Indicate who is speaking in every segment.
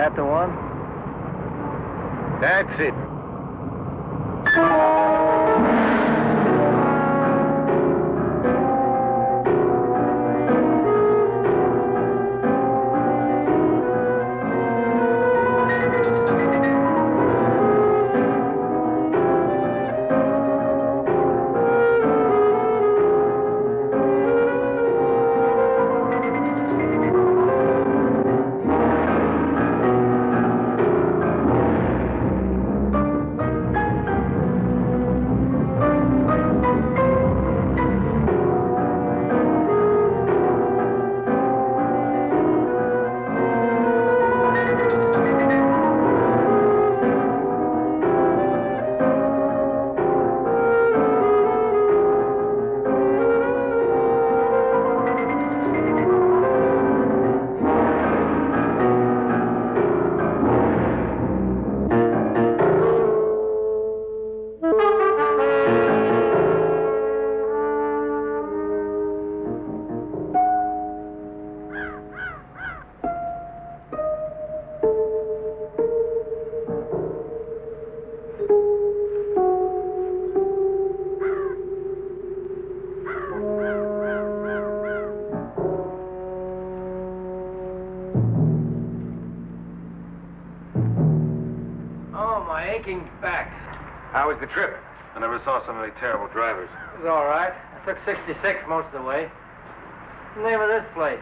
Speaker 1: that the one?
Speaker 2: That's it.
Speaker 1: Back.
Speaker 2: How was the trip? I never saw so many terrible drivers.
Speaker 1: It was all right. I took 66 most of the way. What's the name of this place?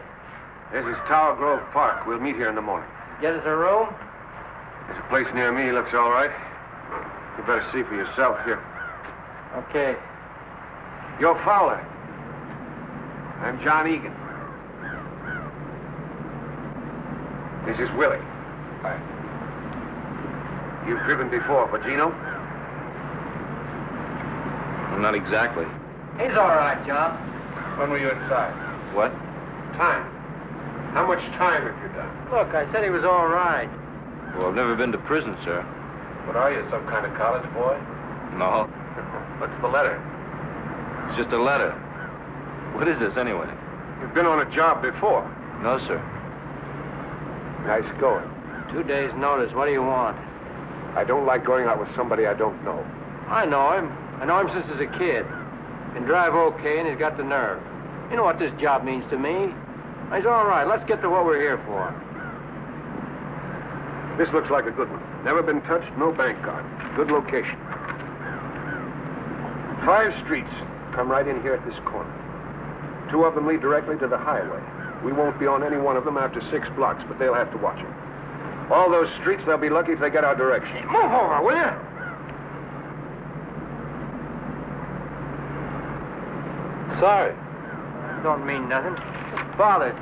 Speaker 2: This is Tower Grove Park. We'll meet here in the morning.
Speaker 1: Get us a room?
Speaker 2: There's a place near me. Looks all right. You better see for yourself here.
Speaker 1: Okay.
Speaker 2: You're Fowler. I'm John Egan. This is Willie. Hi. You've driven before for Gino?
Speaker 3: Well, not exactly.
Speaker 1: He's all right, John.
Speaker 2: When were you inside?
Speaker 3: What?
Speaker 2: Time. How much time have you done?
Speaker 1: Look, I said he was all right.
Speaker 3: Well, I've never been to prison, sir.
Speaker 2: What are you, some kind of college boy?
Speaker 3: No.
Speaker 2: What's the letter?
Speaker 3: It's just a letter. What is this, anyway?
Speaker 2: You've been on a job before.
Speaker 3: No, sir.
Speaker 2: Nice going.
Speaker 1: 2 days' notice. What do you want?
Speaker 2: I don't like going out with somebody I don't know.
Speaker 1: I know him. I know him since he's a kid. Can drive okay, and he's got the nerve. You know what this job means to me. He's all right. Let's get to what we're here for.
Speaker 2: This looks like a good one. Never been touched, no bank card. Good location. 5 streets come right in here at this corner. 2 of them lead directly to the highway. We won't be on any one of them after 6 blocks, but they'll have to watch it. All those streets, they'll be lucky if they get our direction.
Speaker 1: Move over, will you?
Speaker 3: Sorry.
Speaker 1: Don't mean nothing. Just bothers me.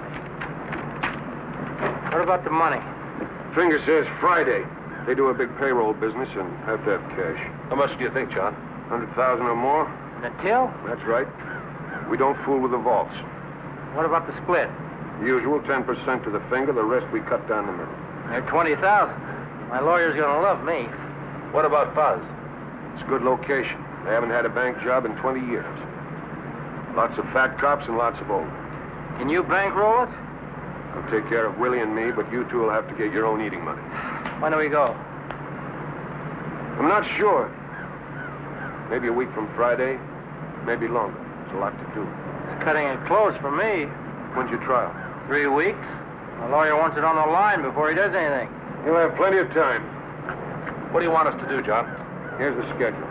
Speaker 1: What about the money?
Speaker 2: Finger says Friday. They do a big payroll business and have to have cash.
Speaker 3: How much do you think, John?
Speaker 2: 100,000 or more?
Speaker 1: The till?
Speaker 2: That's right. We don't fool with the vaults.
Speaker 1: What about the split?
Speaker 2: Usual 10% to the finger, the rest we cut down the middle.
Speaker 1: They're 20,000. My lawyer's gonna love me.
Speaker 3: What about Fuzz?
Speaker 2: It's a good location. They haven't had a bank job in 20 years. Lots of fat cops and lots of old.
Speaker 1: Can you bankroll it?
Speaker 2: I'll take care of Willie and me, but you two will have to get your own eating money.
Speaker 1: When do we go?
Speaker 2: I'm not sure. Maybe a week from Friday, maybe longer. There's a lot to do.
Speaker 1: It's cutting it close for me.
Speaker 2: When's your trial?
Speaker 1: 3 weeks. My lawyer wants it on the line before he does anything.
Speaker 2: You'll have plenty of time.
Speaker 3: What do you want us to do, John?
Speaker 2: Here's the schedule.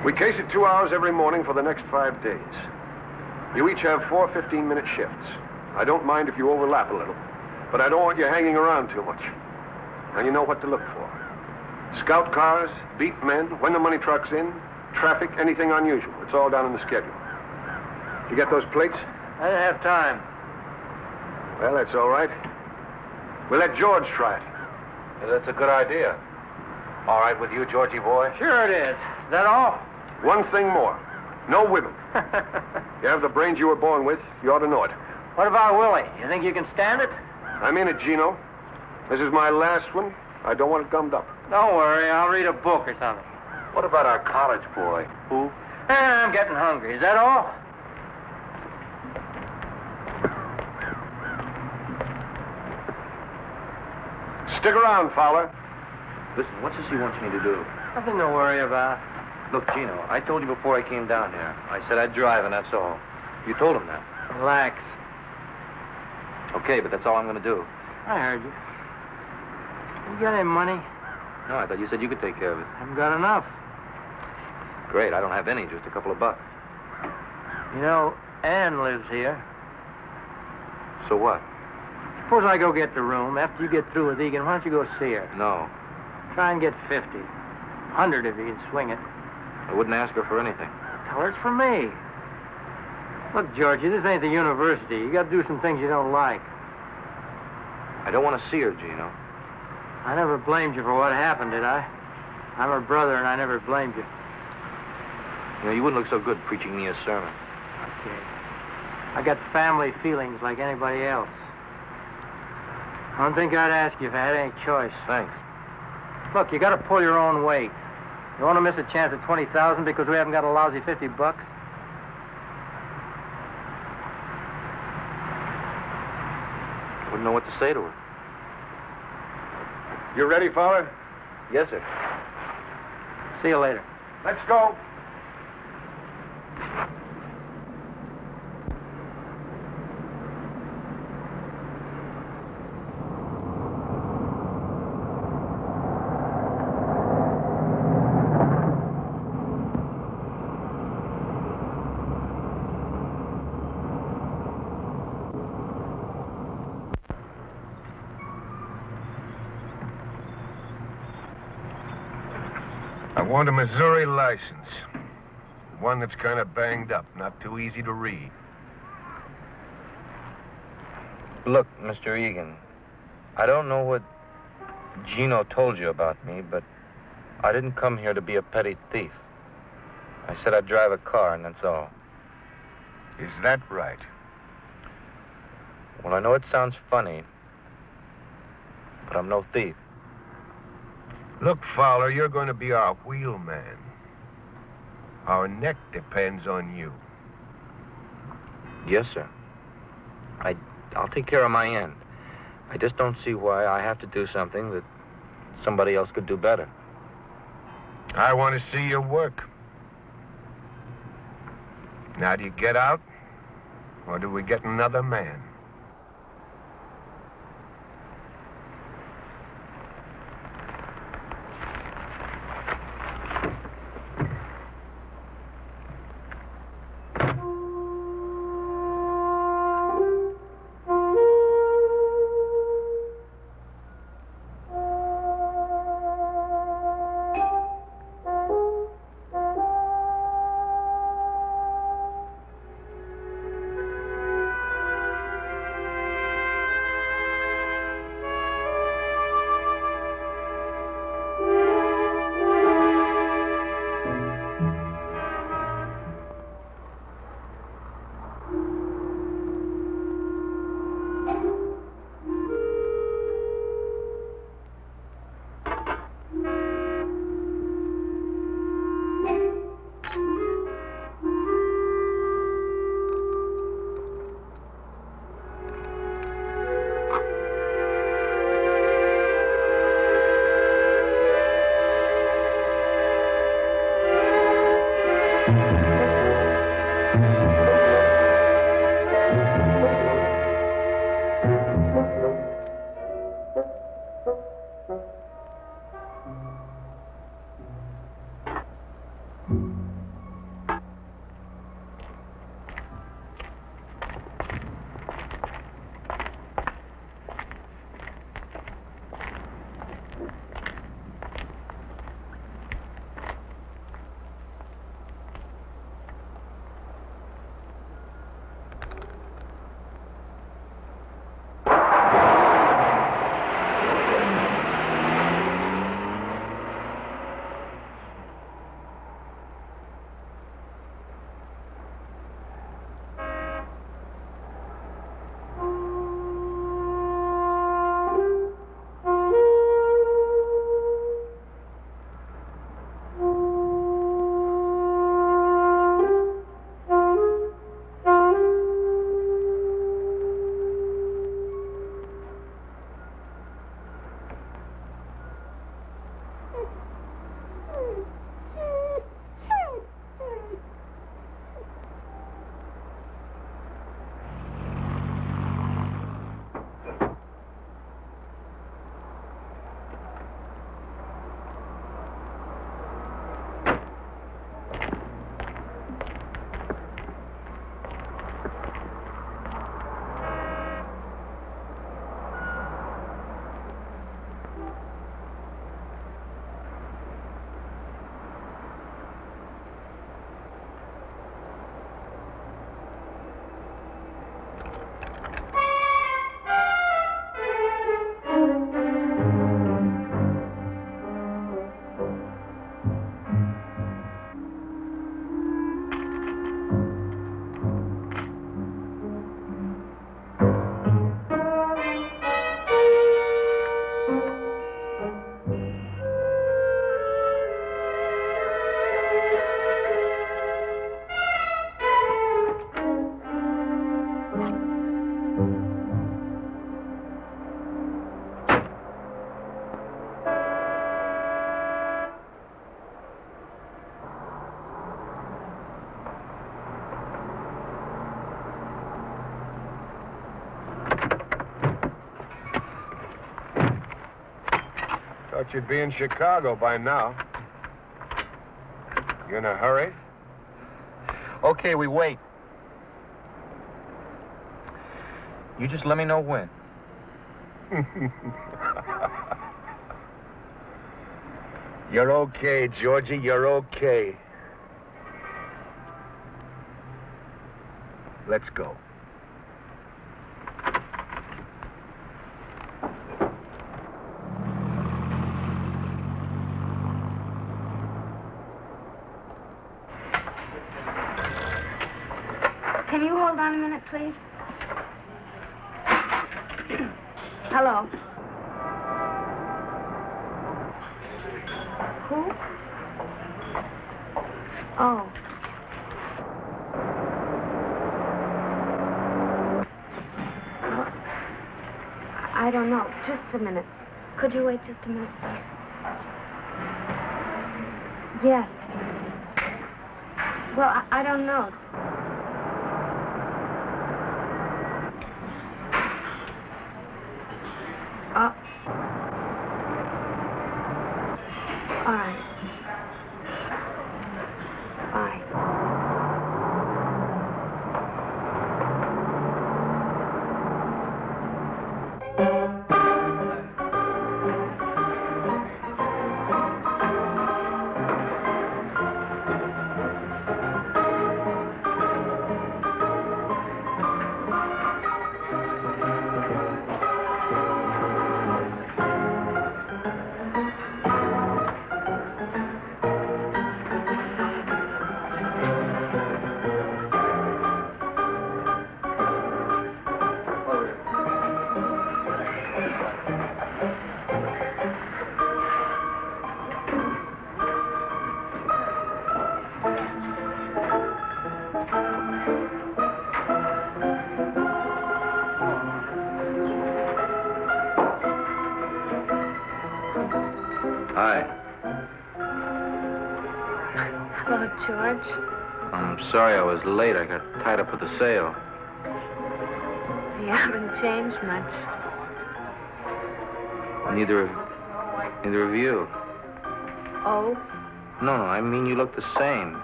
Speaker 2: We case it 2 hours every morning for the next 5 days. You each have 4 15-minute shifts. I don't mind if you overlap a little, but I don't want you hanging around too much. And you know what to look for. Scout cars, beat men, when the money truck's in, traffic, anything unusual. It's all down in the schedule. You get those plates?
Speaker 1: I didn't have time.
Speaker 2: Well, that's all right. We'll let George try it.
Speaker 3: Yeah, that's a good idea. All right with you, Georgie boy?
Speaker 1: Sure it is. Is that all?
Speaker 2: One thing more. No wiggle. You have the brains you were born with. You ought to know it.
Speaker 1: What about Willie? You think you can stand it?
Speaker 2: I'm in it, Gino. This is my last one. I don't want it gummed up.
Speaker 1: Don't worry. I'll read a book or something.
Speaker 3: What about our college boy?
Speaker 1: Who? I'm getting hungry. Is that all?
Speaker 2: Stick around, Fowler.
Speaker 3: Listen, what's this he wants me to do?
Speaker 1: Nothing to worry about.
Speaker 3: Look, Gino, I told you before I came down here. I said I'd drive, and that's all. You told him that.
Speaker 1: Relax.
Speaker 3: Okay, but that's all I'm going to do.
Speaker 1: I heard you. You got any money?
Speaker 3: No, I thought you said you could take care of it.
Speaker 1: Haven't got enough.
Speaker 3: Great, I don't have any, just a couple of bucks.
Speaker 1: You know, Ann lives here.
Speaker 3: So what?
Speaker 1: Suppose I go get the room. After you get through with Egan, why don't you go see her?
Speaker 3: No,
Speaker 1: Try and get 50. 100 if you can swing it.
Speaker 3: I wouldn't ask her for anything.
Speaker 1: Tell her it's for me. Look, Georgie, this ain't the university. You got to do some things you don't like.
Speaker 3: I don't want to see her, Gino.
Speaker 1: I never blamed you for what happened, did I? I'm her brother, and I never blamed you.
Speaker 3: You know, you wouldn't look so good preaching me a sermon.
Speaker 1: Okay. I got family feelings like anybody else. I don't think I'd ask you if I had any choice.
Speaker 3: Thanks.
Speaker 1: Look, you got to pull your own weight. You want to miss a chance at 20,000 because we haven't got a lousy 50 bucks?
Speaker 3: Wouldn't know what to say to her.
Speaker 2: You ready, Fowler?
Speaker 3: Yes, sir.
Speaker 1: See you later.
Speaker 2: Let's go.
Speaker 4: I want a Missouri license. One that's kind of banged up, not too easy to read.
Speaker 3: Look, Mr. Egan, I don't know what Gino told you about me, but I didn't come here to be a petty thief. I said I'd drive a car, and that's all.
Speaker 4: Is that right?
Speaker 3: Well, I know it sounds funny, but I'm no thief.
Speaker 4: Look, Fowler, you're going to be our wheelman. Our neck depends on you.
Speaker 3: Yes, sir. I'll take care of my end. I just don't see why I have to do something that somebody else could do better.
Speaker 4: I want to see your work. Now, do you get out, or do we get another man? Thought you'd be in Chicago by now. You in a hurry?
Speaker 3: Okay, we wait. You just let me know when.
Speaker 4: You're okay, Georgie. You're okay. Let's go.
Speaker 5: Can you hold on a minute, please? Hello. Who? Oh. I don't know. Just a minute. Could you wait just a minute, please? Yes. Well, I don't know. All right. Bye.
Speaker 3: Hi.
Speaker 5: Hello, George.
Speaker 3: I'm sorry I was late. I got tied up with the sale.
Speaker 5: You haven't changed much.
Speaker 3: Neither of you.
Speaker 5: Oh?
Speaker 3: No, I mean you look the same.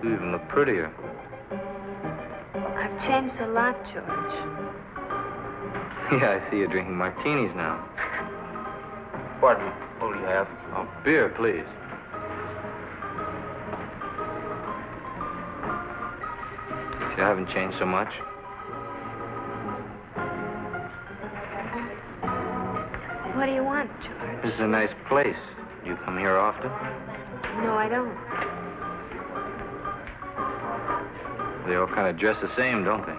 Speaker 3: You even look prettier.
Speaker 5: I've changed a lot, George.
Speaker 3: Yeah, I see you're drinking martinis now. Pardon me. What do you have? Oh, beer, please. See, I haven't changed so much.
Speaker 5: What do you want, George?
Speaker 3: This is a nice place. You come here often?
Speaker 5: No, I don't.
Speaker 3: They all kind of dress the same, don't they?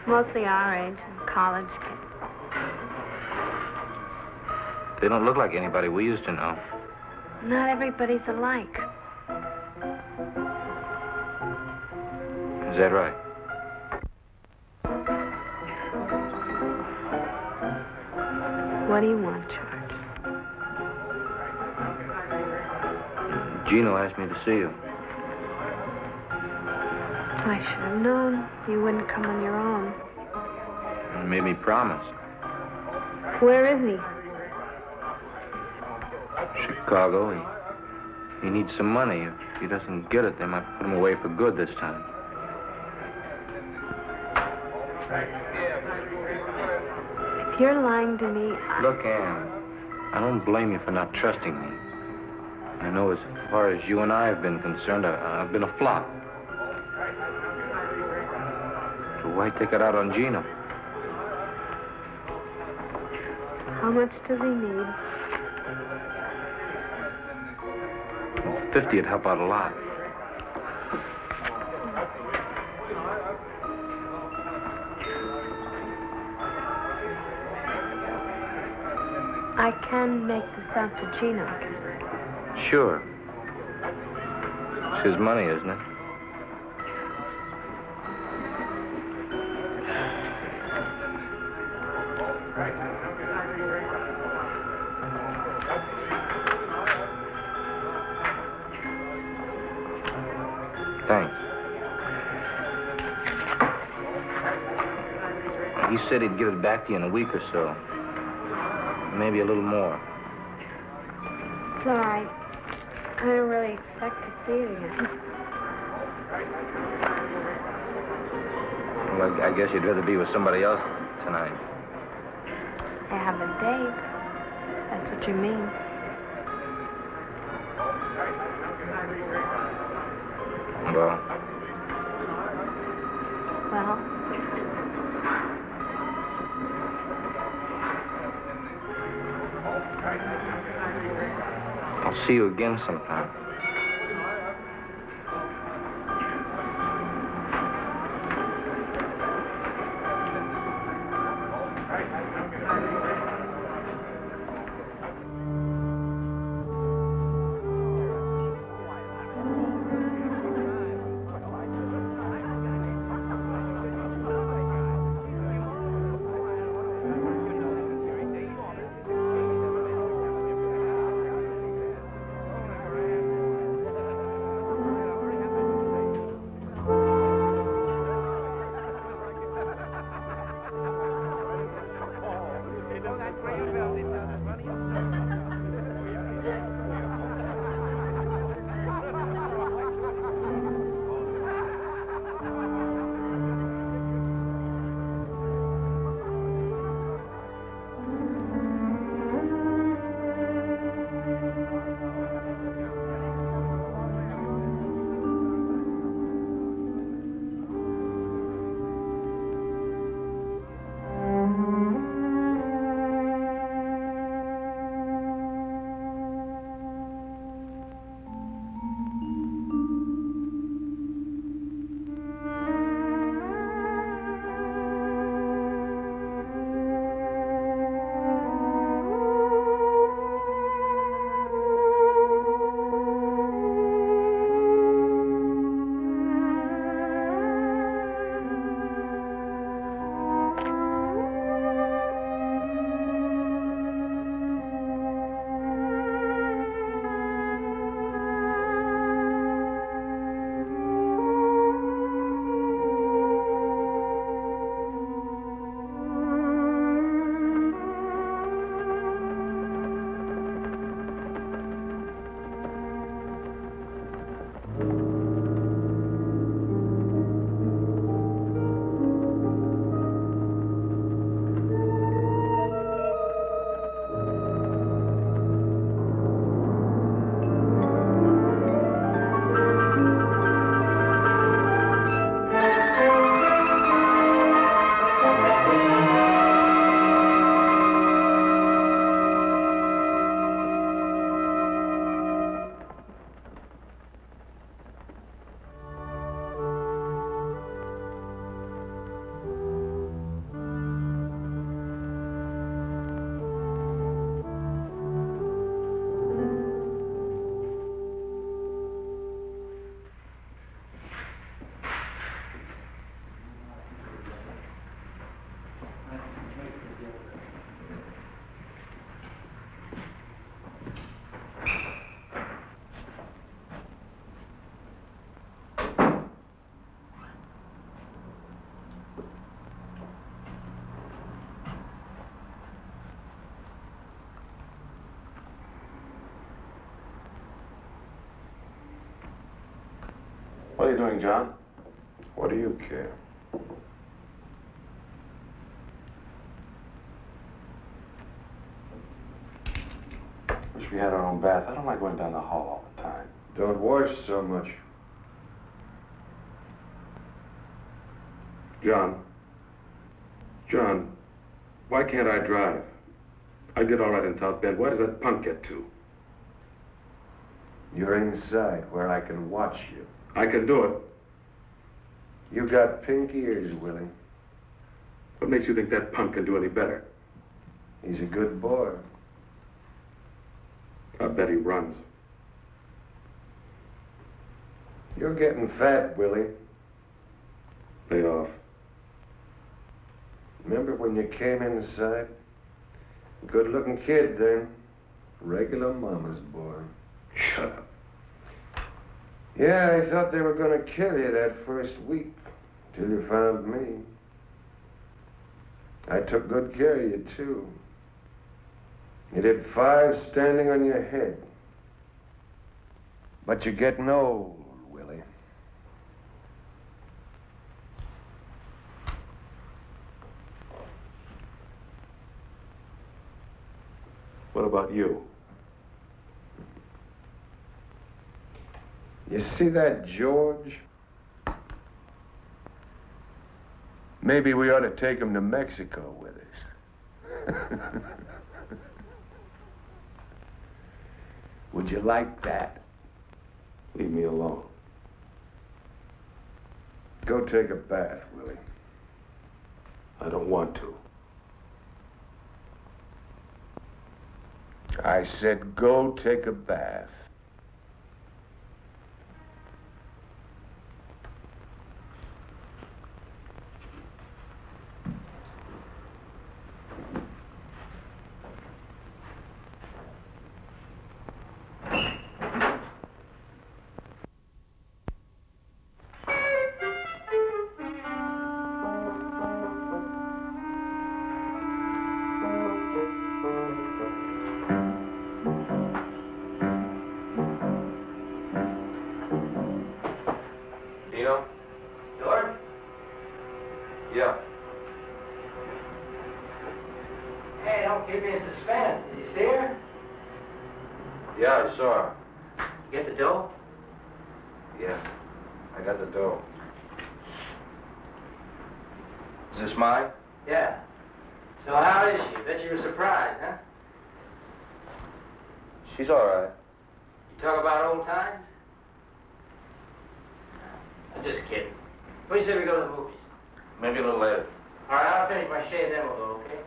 Speaker 5: Mostly our age, college kids.
Speaker 3: They don't look like anybody we used to know.
Speaker 5: Not everybody's alike.
Speaker 3: Is that right?
Speaker 5: What do you want, George?
Speaker 3: Gino asked me to see you.
Speaker 5: I should have known you wouldn't come on your own.
Speaker 3: He made me promise.
Speaker 5: Where is he?
Speaker 3: Chicago. He needs some money. If he doesn't get it, they might put him away for good this time.
Speaker 5: If you're lying to me,
Speaker 3: Look, Ann, I don't blame you for not trusting me. I know as far as you and I have been concerned, I've been a flop. So why take it out on Gino?
Speaker 5: how much does he need?
Speaker 3: 50 would help out a lot.
Speaker 5: I can make this out to Gino.
Speaker 3: Sure. It's his money, isn't it? Thanks. He said he'd give it back to you in a week or so. maybe a little more.
Speaker 5: It's all right. I don't really expect to see it again.
Speaker 3: Well, I guess you'd rather be with somebody else tonight.
Speaker 5: I have a date. That's what you mean.
Speaker 3: Well,
Speaker 5: Well,
Speaker 3: I'll see you again sometime.
Speaker 2: What are you doing, John? What do you care? Wish we had our own bath. I don't like going down the hall all the time.
Speaker 4: Don't wash so much.
Speaker 2: John, why can't I drive? I did all right in South Bend. Why does that punk get to?
Speaker 4: You're inside where I can watch you.
Speaker 2: I can do it.
Speaker 4: You got pink ears, Willie.
Speaker 2: What makes you think that punk can do any better?
Speaker 4: He's a good boy.
Speaker 2: I bet he runs.
Speaker 4: You're getting fat, Willie.
Speaker 2: Lay off.
Speaker 4: Remember when you came inside? Good-looking kid then. Regular mama's boy.
Speaker 2: Shut up.
Speaker 4: Yeah, I thought they were going to kill you that first week, till you found me. I took good care of you, too. You did 5 standing on your head. But you're getting old, Willie.
Speaker 2: What about you?
Speaker 4: You see that George? Maybe we ought to take him to Mexico with us. Would you like that?
Speaker 2: Leave me alone.
Speaker 4: Go take a bath, Willie.
Speaker 2: I don't want to.
Speaker 4: I said go take a bath.
Speaker 3: Dino?
Speaker 1: George?
Speaker 3: Yeah.
Speaker 1: Hey, don't keep me in suspense. Did you see her?
Speaker 3: Yeah, I saw her.
Speaker 1: You get the dough?
Speaker 3: Yeah. I got the dough. Is this mine?
Speaker 1: Yeah. So how is she? Bet you were surprised, huh?
Speaker 3: She's all right.
Speaker 1: You talk about old times? I'm just kidding. What do you say we go to the movies?
Speaker 3: Maybe a little later.
Speaker 1: All right, I'll finish my shave, then we'll go, okay?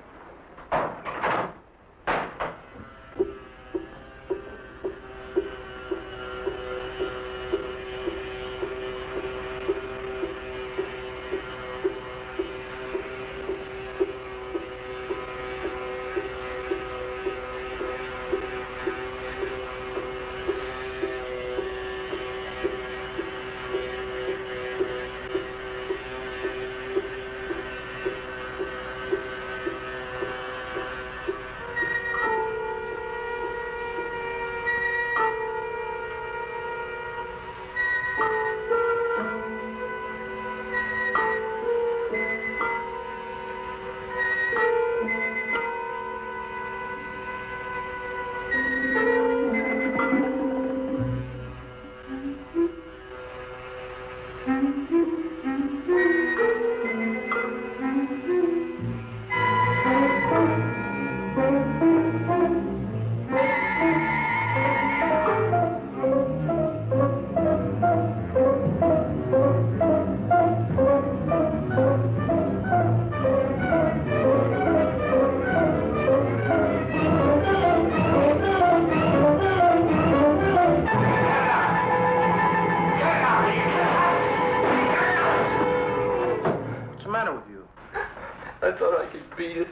Speaker 3: I thought I could beat it.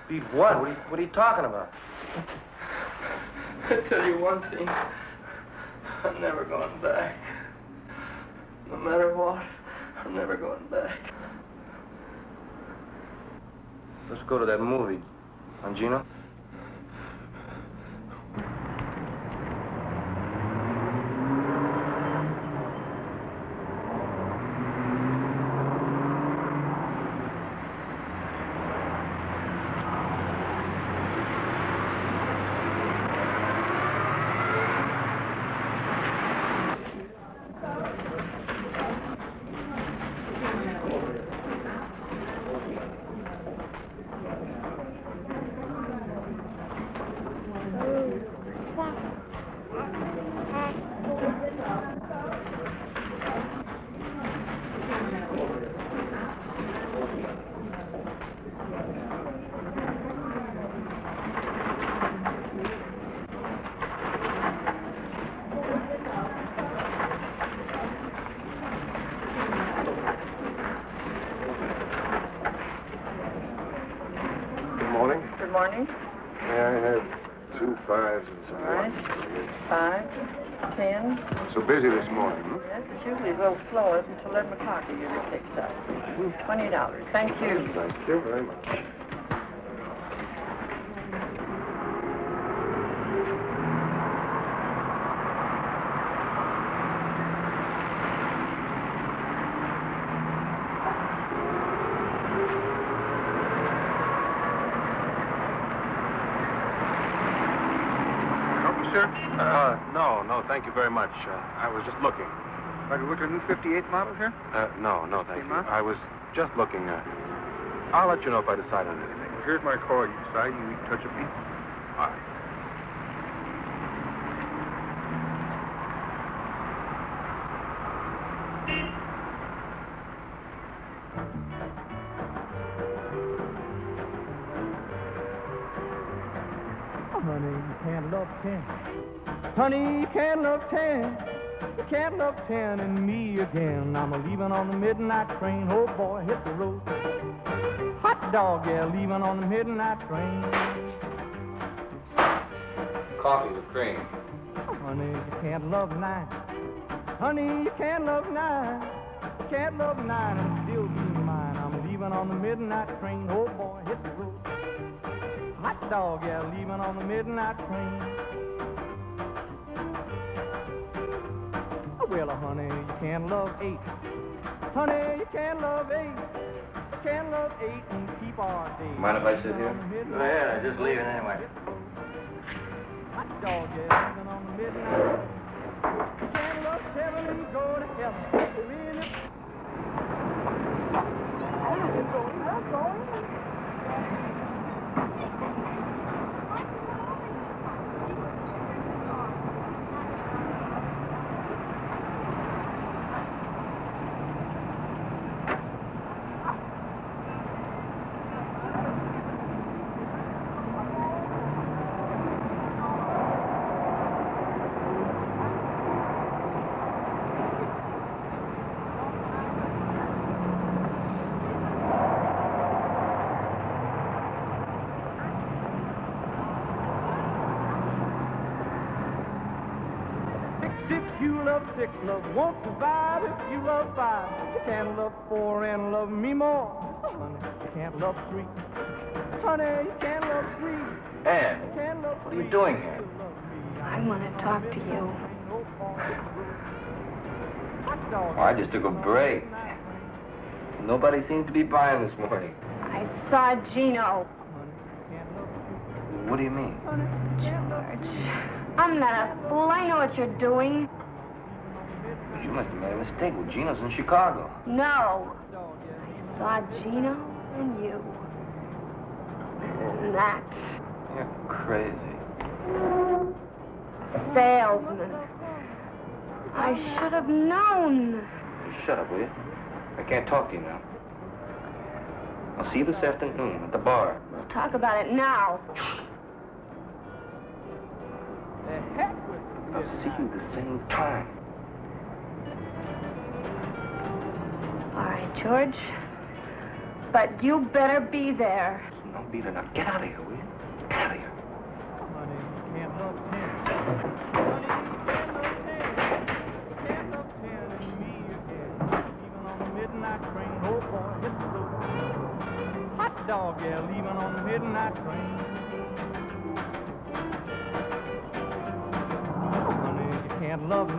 Speaker 1: Beat what? What are you talking about?
Speaker 3: I tell you one thing. I'm never going back. No matter what, I'm never going back. Let's go to that movie. Huh, Gino?
Speaker 6: Good morning.
Speaker 2: Yeah, I have 2 5s and some
Speaker 6: All right.
Speaker 2: 1s.
Speaker 6: 5, 10.
Speaker 2: So busy this morning, hmm?
Speaker 6: Yes, it's usually a little slower until 11 o'clock it usually picks up. $20. Thank you.
Speaker 2: Thank you very much.
Speaker 7: sir?
Speaker 2: No, thank you very much. I was just looking.
Speaker 7: Are you looking at a new 58 model here?
Speaker 2: No, thank you.
Speaker 7: Huh?
Speaker 2: I was just looking. I'll let you know if I decide on anything.
Speaker 7: Well, here's my card. You decide you need to touch a beat.
Speaker 2: All right.
Speaker 8: Honey, you can't love 10. Honey, you can't love 10. You can't love 10 and me again. I'm leaving on the midnight train. Oh boy, hit the road. Hot dog, yeah, leaving on the midnight train.
Speaker 3: Coffee with cream.
Speaker 8: Honey, you can't love 9. Honey, you can't love 9. You can't love 9 and still be mine. I'm leaving on the midnight train. Oh boy, hit the road. Hot dog, yeah, leaving on the midnight train. Well, honey, you can't love 8. Honey, you can't love 8. You can't love 8 and keep our day.
Speaker 3: Mind if I sit here?
Speaker 1: Go ahead, I'm just leaving anyway.
Speaker 8: Hot dog, yeah, leaving on the midnight. You can't love 7 and go to heaven. Really? If you love 6, love won't survive. If you love 5, you can't love 4 and love me more. Honey, you can't love 3. Honey, you can't love 3.
Speaker 3: Ann,
Speaker 8: You can't love
Speaker 3: what are you
Speaker 8: 3.
Speaker 3: doing here?
Speaker 5: I want to talk to you.
Speaker 3: Oh, I just took a break. Nobody seems to be buying this morning.
Speaker 5: I saw Gino.
Speaker 3: What do you mean?
Speaker 5: George, I'm not a fool. I know what you're doing.
Speaker 3: You must have made a mistake. Well, Gino's in Chicago.
Speaker 5: No. I saw Gino and you. And that
Speaker 3: You're crazy.
Speaker 5: salesman. I should have known.
Speaker 3: You shut up, will you? I can't talk to you now. I'll see you this afternoon at the bar.
Speaker 5: We'll talk about it now.
Speaker 3: I'll see you the same time.
Speaker 5: All right, George. But you better be there.
Speaker 3: No, Beaver, now get out of here, will you? Get out of here.
Speaker 8: Honey, you can't love 10. Can't love 10 and me again. Leaving on the midnight train. Oh boy, hit the road. Hot dog, yeah, leaving on the midnight train. Honey, you can't love 9.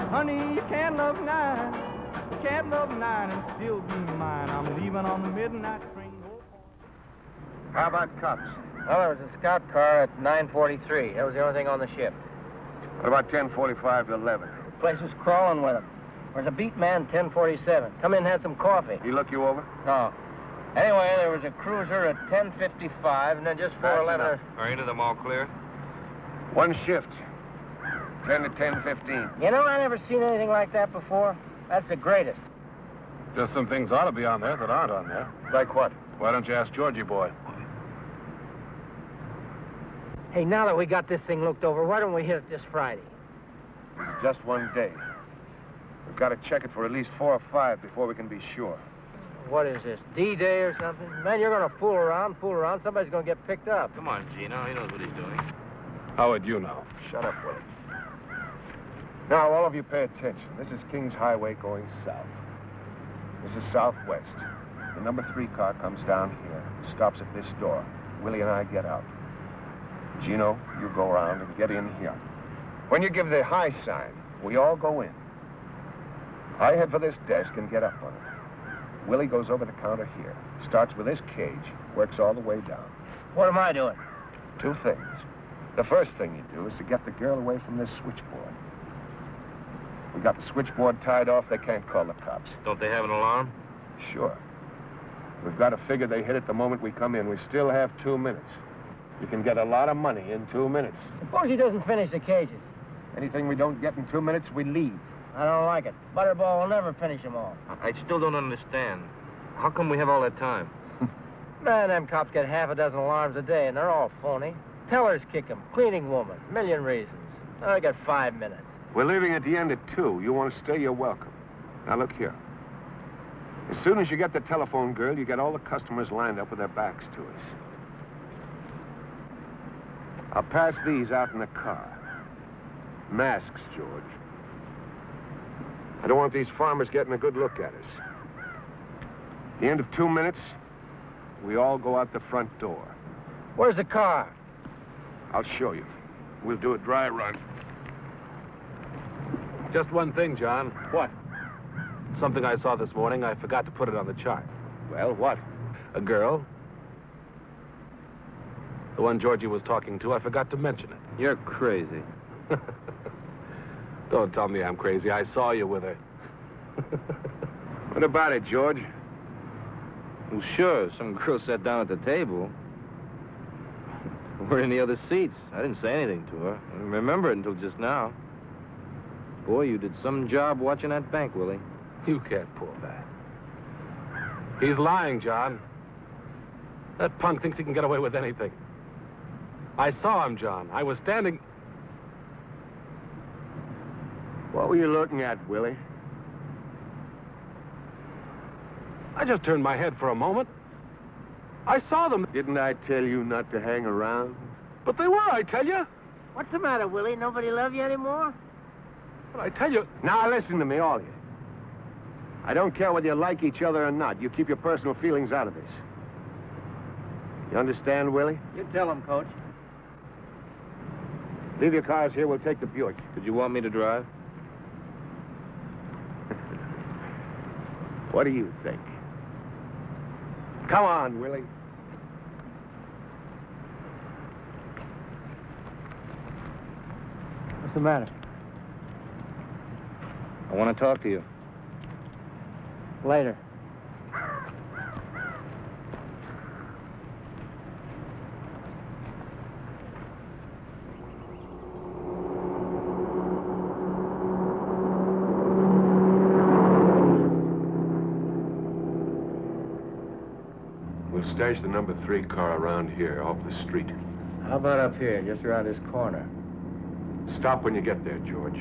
Speaker 8: Honey, you can't love 9. You can't love 9 and still be mine. I'm leaving on the midnight train. Oh boy.
Speaker 2: How about cops?
Speaker 3: Well, there was a scout car at 9:43. That was the only thing on the ship.
Speaker 2: What about 10:45 to 11?
Speaker 3: The place was crawling with them. There's a beat man, 10:47. Come in and had some coffee.
Speaker 2: He look you over?
Speaker 3: No. Anyway, there was a cruiser at 10:55, and then just 4:11.
Speaker 2: That's
Speaker 3: Are any of them all clear?
Speaker 2: One shift. 10 to 10:15.
Speaker 3: You know, I never seen anything like that before. That's the greatest.
Speaker 2: Just some things ought to be on there that aren't on there. Like what? Why don't you ask Georgie boy?
Speaker 9: Hey, now that we got this thing looked over, why don't we hit it this Friday?
Speaker 2: It's just one day. We've got to check it for at least 4 or 5 before we can be sure.
Speaker 9: What is this, D-Day or something? Man, you're going to fool around. Somebody's going to get picked up.
Speaker 3: Come on, Gino. He knows what he's doing.
Speaker 2: How would you know? Shut up, Willie. Now, all of you pay attention. This is Kings Highway going south. This is southwest. The number 3 car comes down here, stops at this door. Willie and I get out. Gino, you go around and get in here. When you give the high sign, we all go in. I head for this desk and get up on it. Willie goes over the counter here, starts with this cage, works all the way down.
Speaker 9: What am I doing?
Speaker 2: 2 things. The first thing you do is to get the girl away from this switchboard. We got the switchboard tied off. They can't call the cops.
Speaker 3: Don't they have an alarm?
Speaker 2: Sure. We've got to figure they hit it the moment we come in. We still have 2 minutes. You can get a lot of money in 2 minutes.
Speaker 9: Suppose he doesn't finish the cages.
Speaker 2: Anything we don't get in 2 minutes, we leave.
Speaker 9: I don't like it. Butterball will never finish them all.
Speaker 3: I still don't understand. How come we have all that time?
Speaker 9: Man, them cops get half a dozen alarms a day, and they're all phony. Tellers kick 'em, cleaning woman, million reasons. I got 5 minutes.
Speaker 2: We're leaving at the end at 2. You want to stay, you're welcome. Now, look here. As soon as you get the telephone girl, you get all the customers lined up with their backs to us. I'll pass these out in the car. Masks, George. I don't want these farmers getting a good look at us. At the end of 2 minutes, we all go out the front door.
Speaker 9: Where's the car?
Speaker 2: I'll show you. We'll do a dry run.
Speaker 7: Just one thing, John.
Speaker 2: What?
Speaker 7: Something I saw this morning. I forgot to put it on the chart.
Speaker 2: Well, what?
Speaker 7: A girl. The one Georgie was talking to. I forgot to mention it.
Speaker 3: You're crazy.
Speaker 7: Don't tell me I'm crazy. I saw you with her.
Speaker 2: What about it, George?
Speaker 3: Well, sure, some girl sat down at the table. We're in the other seats. I didn't say anything to her. I didn't remember it until just now. Boy, you did some job watching that bank, Willie.
Speaker 7: You can't pull that. He's lying, John. That punk thinks he can get away with anything. I saw him, John. I was standing...
Speaker 2: What were you looking at, Willie?
Speaker 7: I just turned my head for a moment. I saw them.
Speaker 2: Didn't I tell you not to hang around?
Speaker 7: But they were, I tell you.
Speaker 9: What's the matter, Willie? Nobody love you anymore?
Speaker 7: But I tell you...
Speaker 2: Now, listen to me, all of you. I don't care whether you like each other or not. You keep your personal feelings out of this. You understand, Willie?
Speaker 9: You tell him, Coach.
Speaker 2: Leave your cars here. We'll take the Buick.
Speaker 3: Did you want me to drive?
Speaker 2: What do you think? Come on, Willie.
Speaker 9: What's the matter?
Speaker 3: I want to talk to you.
Speaker 9: Later.
Speaker 2: We'll stash the number 3 car around here, off the street.
Speaker 9: How about up here, just around this corner?
Speaker 2: Stop when you get there, George.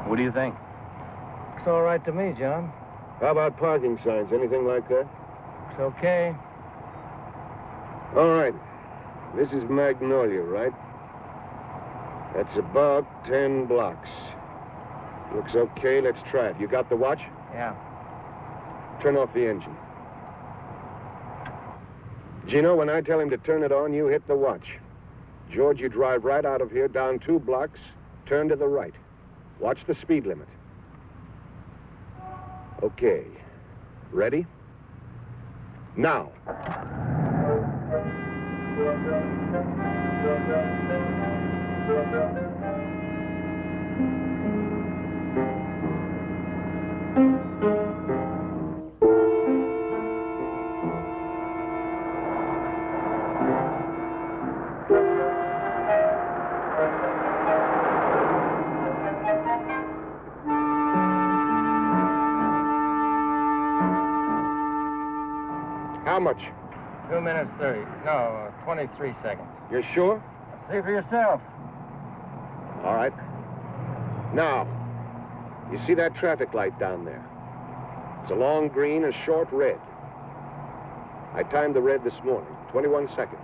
Speaker 3: What do you think?
Speaker 9: It's all right to me, John.
Speaker 2: How about parking signs? Anything like that?
Speaker 9: It's okay.
Speaker 2: All right. This is Magnolia, right? That's about 10 blocks. Looks okay. Let's try it. You got the watch?
Speaker 9: Yeah.
Speaker 2: Turn off the engine. Gino, when I tell him to turn it on, you hit the watch. George, you drive right out of here, down 2 blocks, turn to the right. Watch the speed limit. Okay. Ready? Now. How much?
Speaker 9: 2 minutes 30. No, 23 seconds.
Speaker 2: You're sure?
Speaker 9: See for yourself.
Speaker 2: All right. Now, you see that traffic light down there? It's a long green and short red. I timed the red this morning, 21 seconds.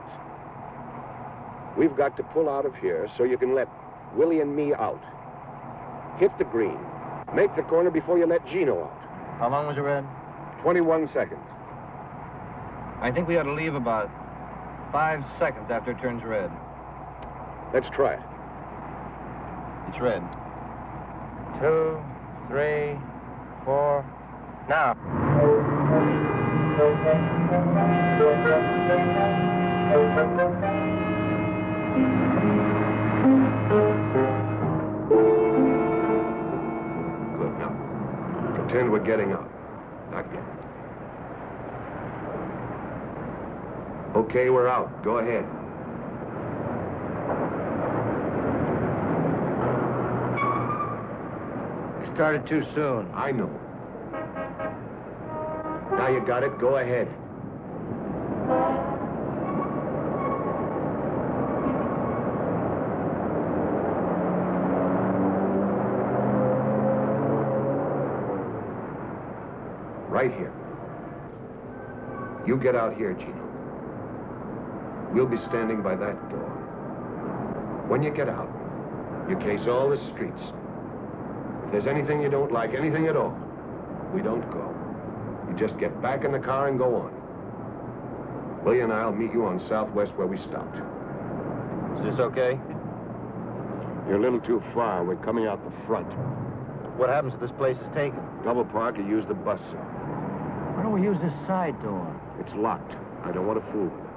Speaker 2: We've got to pull out of here so you can let Willie and me out. Hit the green. Make the corner before you let Gino out.
Speaker 3: How long was it red?
Speaker 2: 21 seconds.
Speaker 3: I think we ought to leave about 5 seconds after it turns red.
Speaker 2: Let's try it.
Speaker 3: It's red. 2, 3, 4. Now.
Speaker 2: Good. Now, pretend we're getting out. Not yet. Okay, we're out. Go ahead.
Speaker 3: You started too soon.
Speaker 2: I know. Now you got it. Go ahead. Right here. You get out here, Gino. We'll be standing by that door. When you get out, you case all the streets. If there's anything you don't like, anything at all, we don't go. You just get back in the car and go on. Willie and I'll meet you on Southwest where we stopped.
Speaker 3: Is this okay?
Speaker 2: You're a little too far. We're coming out the front.
Speaker 3: What happens if this place is taken?
Speaker 2: Double park or use the bus, sir.
Speaker 9: Why don't we use this side door?
Speaker 2: It's locked. I don't want to fool with it.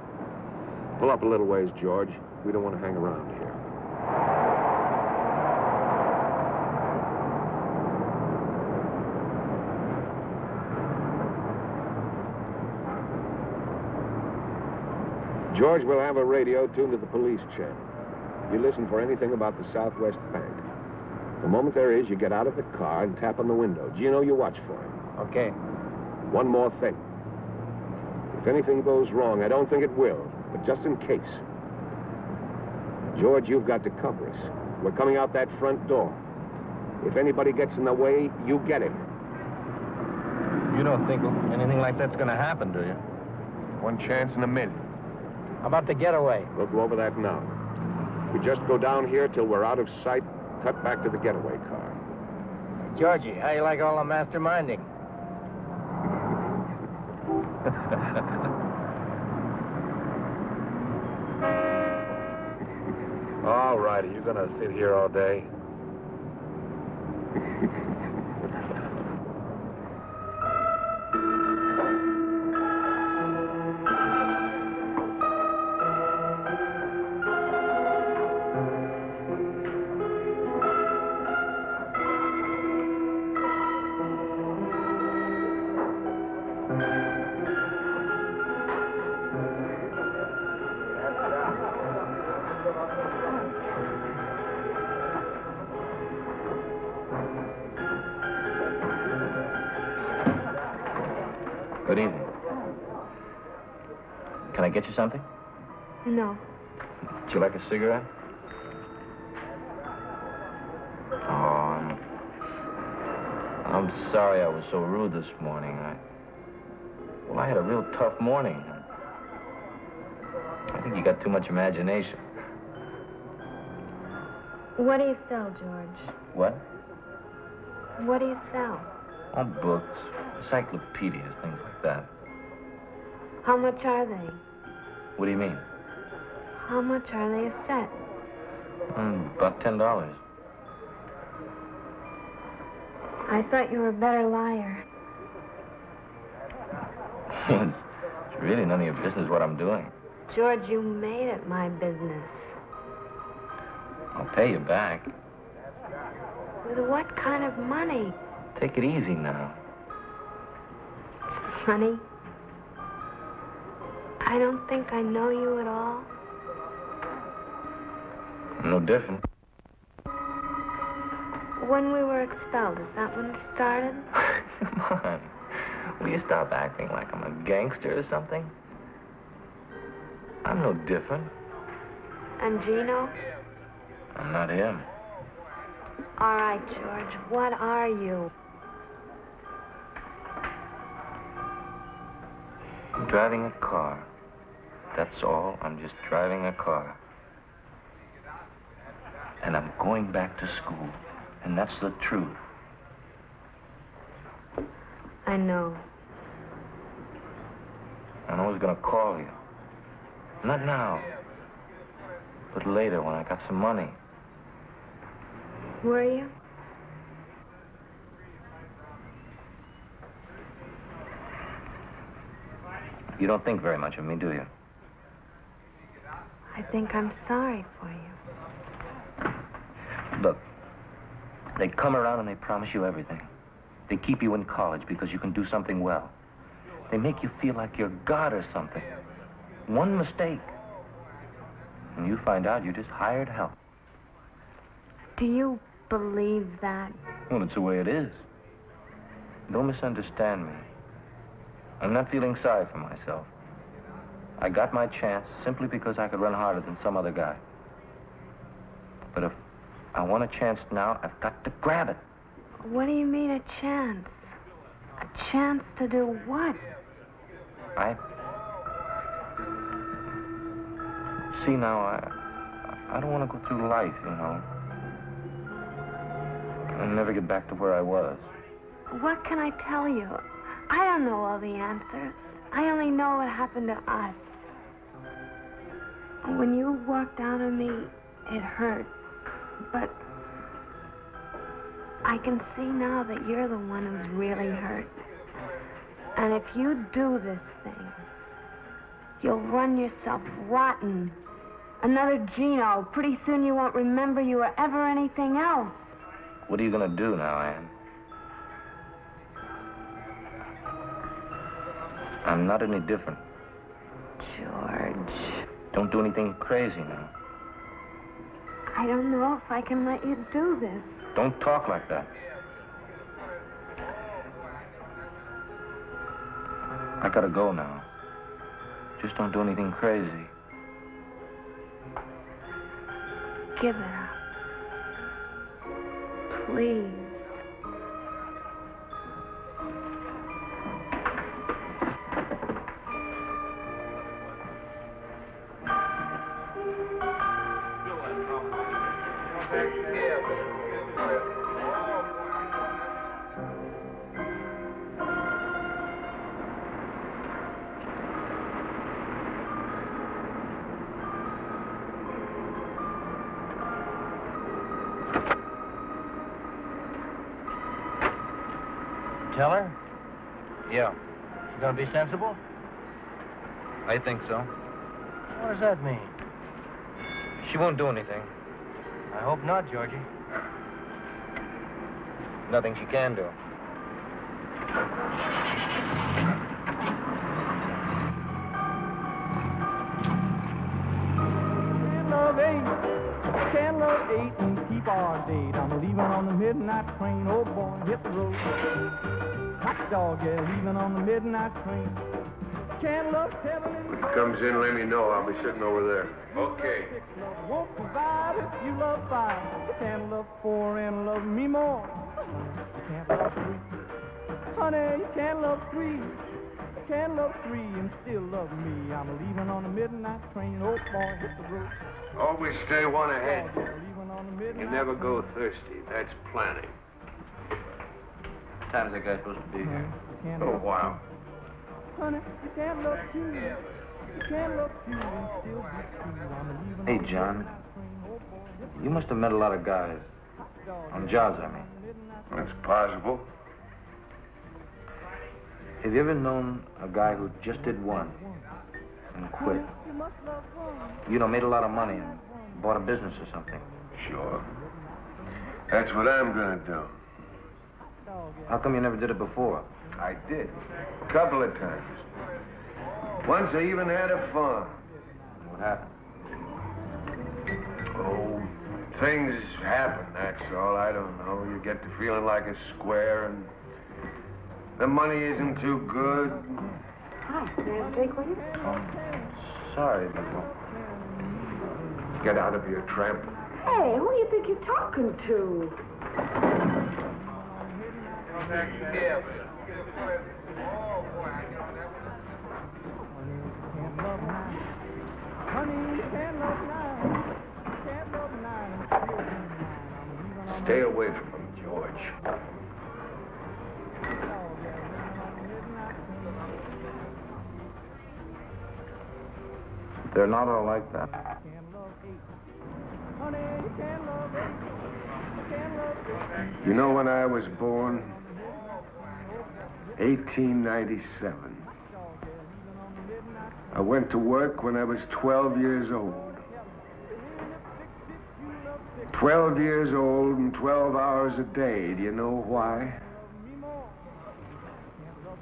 Speaker 2: Pull up a little ways, George. We don't want to hang around here. George will have a radio tuned to the police channel. You listen for anything about the Southwest Bank. The moment there is, you get out of the car and tap on the window. Gino, you watch for him.
Speaker 9: Okay.
Speaker 2: One more thing. If anything goes wrong, I don't think it will, but just in case. George, you've got to cover us. We're coming out that front door. If anybody gets in the way, you get him.
Speaker 3: You don't think anything like that's going to happen, do you?
Speaker 4: One chance in a million.
Speaker 9: How about the getaway?
Speaker 2: We'll go over that now. We just go down here till we're out of sight, cut back to the getaway car.
Speaker 9: Georgie, how you like all the masterminding?
Speaker 3: All righty, you're going to sit here all day? Good evening. Can I get you something?
Speaker 5: No.
Speaker 3: Would you like a cigarette? Oh, I'm sorry I was so rude this morning. I had a real tough morning. I think you got too much imagination.
Speaker 5: What do you sell, George?
Speaker 3: What?
Speaker 5: What do you sell?
Speaker 3: Oh, books, encyclopedias, things like that.
Speaker 5: How much are they?
Speaker 3: What do you mean?
Speaker 5: How much are they a set?
Speaker 3: About $10.
Speaker 5: I thought you were a better liar.
Speaker 3: It's really none of your business what I'm doing.
Speaker 5: George, you made it my business.
Speaker 3: I'll pay you back.
Speaker 5: With what kind of money?
Speaker 3: Take it easy now.
Speaker 5: It's funny. I don't think I know you at all.
Speaker 3: No different.
Speaker 5: When we were expelled, is that when it started?
Speaker 3: Come on. Will you stop acting like I'm a gangster or something? I'm no different.
Speaker 5: And Gino?
Speaker 3: I'm not him.
Speaker 5: All right, George, what are you?
Speaker 3: I'm driving a car. That's all. I'm just driving a car. And I'm going back to school. And that's the truth.
Speaker 5: I know.
Speaker 3: And I was gonna call you. Not now. But later when I got some money.
Speaker 5: Were you?
Speaker 3: You don't think very much of me, do you?
Speaker 5: I think I'm sorry for you.
Speaker 3: Look, they come around and they promise you everything. They keep you in college because you can do something well. They make you feel like you're God or something. One mistake, and you find out you just hired help.
Speaker 5: Do you believe that?
Speaker 3: Well, it's the way it is. Don't misunderstand me. I'm not feeling sorry for myself. I got my chance simply because I could run harder than some other guy. But if I want a chance now, I've got to grab it.
Speaker 5: What do you mean a chance? A chance to do what?
Speaker 3: See, now, I don't want to go through life, you know, and never get back to where I was.
Speaker 5: What can I tell you? I don't know all the answers. I only know what happened to us. When you walked out on me, it hurt. But I can see now that you're the one who's really hurt. And if you do this thing, you'll run yourself rotten. Another Gino. Pretty soon you won't remember you were ever anything else.
Speaker 3: What are you going to do now, Ann? I'm not any different.
Speaker 5: George.
Speaker 3: Don't do anything crazy now.
Speaker 5: I don't know if I can let you do this.
Speaker 3: Don't talk like that. I gotta go now. Just don't do anything crazy.
Speaker 5: Give it up. Please.
Speaker 9: Tell her?
Speaker 3: Yeah,
Speaker 9: She's gonna be sensible?
Speaker 3: I think so.
Speaker 9: What does that mean?
Speaker 3: She won't do anything.
Speaker 9: I hope not, Georgie.
Speaker 3: Nothing she can do.
Speaker 8: Can't love eight and keep our date. I'm leaving on the midnight train. Oh boy, hit the road. Hot dog, yeah, leaving on the midnight train. Can't love seven and
Speaker 2: When he comes in, let me know. I'll be sitting over there.
Speaker 4: Okay.
Speaker 8: won't provide if you love five. You can't love four and love me more. You can't love three. Honey, you can't love three. You can't love three and still love me. I'm leaving on the midnight train. Oh boy, hit the road.
Speaker 2: Always stay one ahead.
Speaker 8: Leaving on the midnight
Speaker 2: You never go
Speaker 8: train.
Speaker 2: thirsty. That's planning.
Speaker 3: What time is that guy supposed to be here?
Speaker 8: You can't
Speaker 2: A
Speaker 8: love
Speaker 2: while.
Speaker 8: honey, you can't love two. You can't love two and still be true. I'm leaving
Speaker 3: Hey,
Speaker 8: on the
Speaker 3: John.
Speaker 8: midnight train. Oh boy, hit the
Speaker 3: You must have met a lot of guys. On jobs, I mean.
Speaker 2: That's possible.
Speaker 3: Have you ever known a guy who just did one and quit? You know, made a lot of money and bought a business or something.
Speaker 2: Sure. That's what I'm gonna do.
Speaker 3: How come you never did it before?
Speaker 2: I did. A couple of times. Once I even had a farm.
Speaker 3: What happened?
Speaker 2: Oh, things happen, that's all. I don't know. You get to feeling like a square and the money isn't too good.
Speaker 5: Hi, can I have a drink with you?
Speaker 3: Sorry, but...
Speaker 2: Get out of here, tramp.
Speaker 6: Hey, who do you think you're talking to?
Speaker 2: Stay away from him, George.
Speaker 3: They're not all like that.
Speaker 8: honey, you can't love eight.
Speaker 4: You know when I was born? 1897. I went to work when I was 12 years old. 12 years old and 12 hours a day. Do you know why?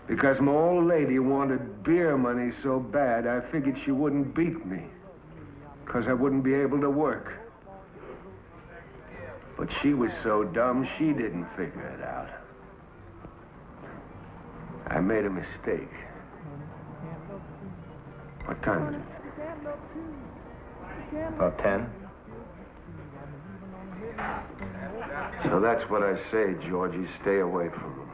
Speaker 4: Because my old lady wanted beer money so bad, I figured she wouldn't beat me. Because I wouldn't be able to work. But she was so dumb, she didn't figure it out. I made a mistake. What time is it?
Speaker 3: About 10.
Speaker 4: So that's what I say, Georgie. Stay away from them.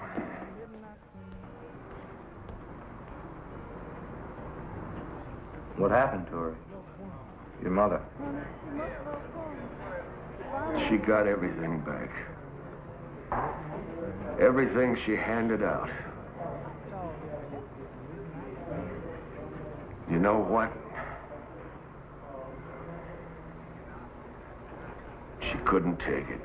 Speaker 3: What happened to her? Your mother?
Speaker 4: She got everything back. Everything she handed out. You know what? She couldn't take it.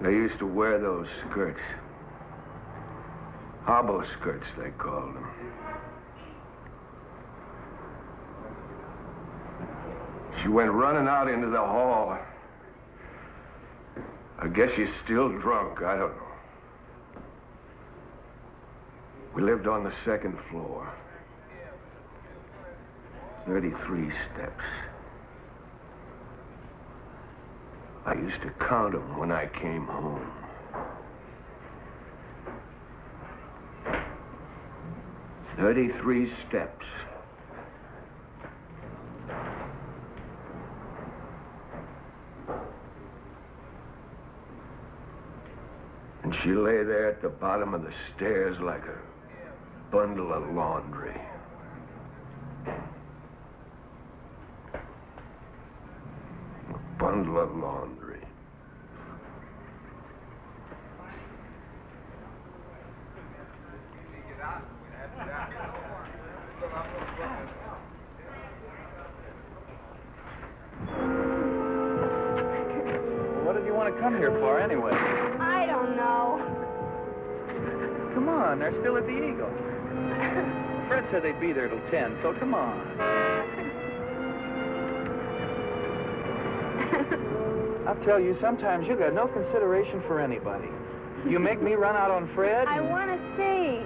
Speaker 4: They used to wear those skirts. Hobo skirts, they called them. She went running out into the hall. I guess she's still drunk, I don't know. We lived on the second floor. 33 steps. I used to count them when I came home. "33 steps. And she lay there at the bottom of the stairs like a bundle of laundry. A bundle of laundry.
Speaker 3: What did you want to come here for, anyway?
Speaker 5: I don't know.
Speaker 3: Come on, they're still at the Eagle. Fred said they'd be there till 10, so come on. I'll tell you, sometimes you got no consideration for anybody. You make me run out on Fred.
Speaker 5: I want to see.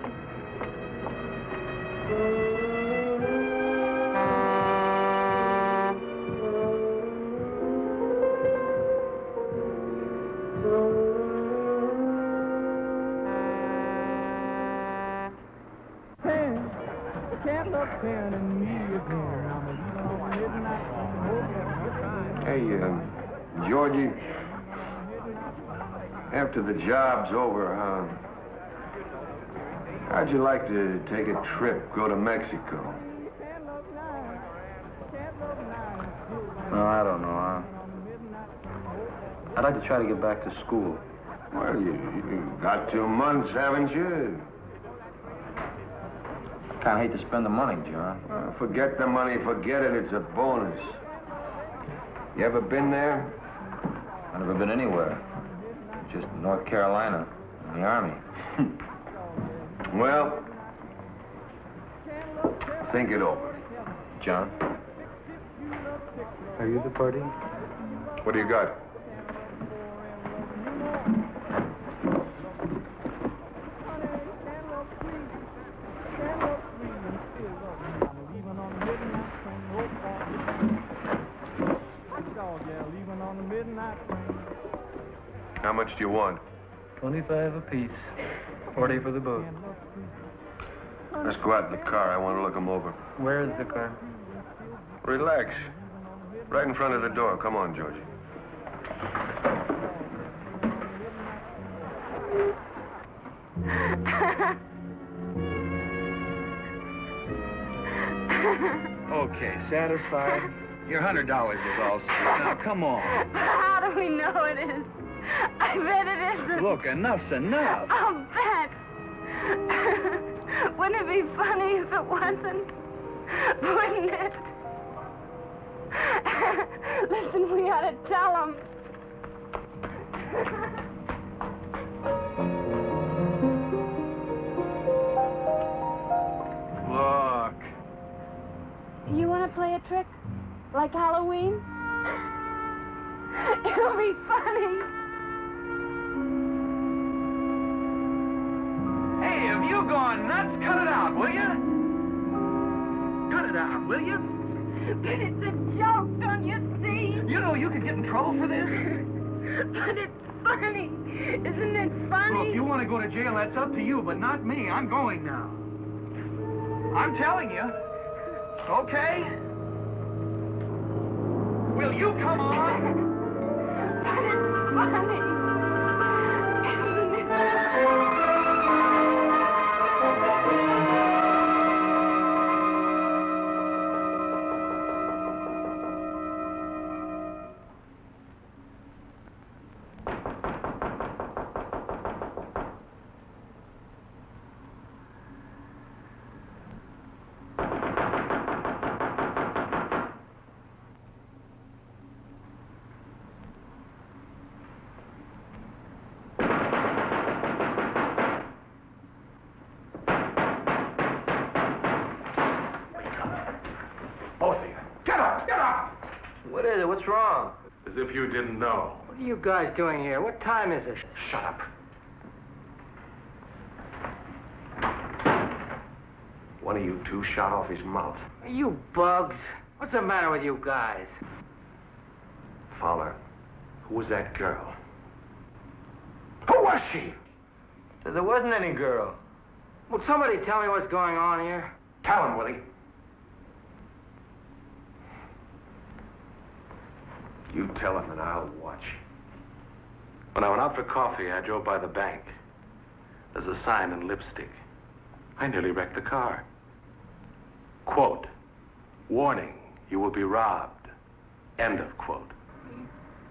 Speaker 4: Hey, Georgie, after the job's over, how'd you like to take a trip, go to Mexico?
Speaker 3: No, I don't know. I'd like to try to get back to school.
Speaker 4: Well, you got 2 months, haven't you?
Speaker 3: Kind of hate to spend the money, John.
Speaker 4: Forget the money, forget it, it's a bonus. You ever been there?
Speaker 3: I've never been anywhere. Just North Carolina, in the Army.
Speaker 4: Well, think it over.
Speaker 3: John? Are you the party?
Speaker 4: What do you got? How much do you want?
Speaker 3: 25 apiece. 40 for the boat.
Speaker 4: Let's go out in the car. I want to look them over.
Speaker 3: Where is the car?
Speaker 4: Relax. Right in front of the door. Come on, Georgie.
Speaker 3: Okay, satisfied? Your $100 is all set. Now, come on.
Speaker 5: How do we know it is? I bet it isn't.
Speaker 10: Look, enough's enough.
Speaker 5: I'll bet. Wouldn't it be funny if it wasn't? Wouldn't it? Listen, we ought to tell him.
Speaker 10: Look.
Speaker 5: You want to play a trick? Like Halloween? It'll be funny.
Speaker 10: Hey, have you gone nuts? Cut it out, will you? Cut it out, will you?
Speaker 5: But it's a joke, don't you see?
Speaker 10: You know you could get in trouble for this.
Speaker 5: But it's funny. Isn't it funny?
Speaker 10: Well, if you want to go to jail, that's up to you, but not me. I'm going now. I'm telling you. Okay? Will you come on?
Speaker 5: But it's funny. Isn't it?
Speaker 3: What is it? What's wrong?
Speaker 2: As if you didn't know.
Speaker 1: What are you guys doing here? What time is it?
Speaker 2: Shut up. One of you two shot off his mouth.
Speaker 1: Are you bugs? What's the matter with you guys?
Speaker 2: Fowler, who was that girl? Who was she?
Speaker 3: There wasn't any girl.
Speaker 1: Will somebody tell me what's going on here?
Speaker 2: Tell him, Willie. You tell him and I'll watch.
Speaker 11: When I went out for coffee, I drove by the bank. There's a sign in lipstick. I nearly wrecked the car. Quote, warning, you will be robbed. End of quote.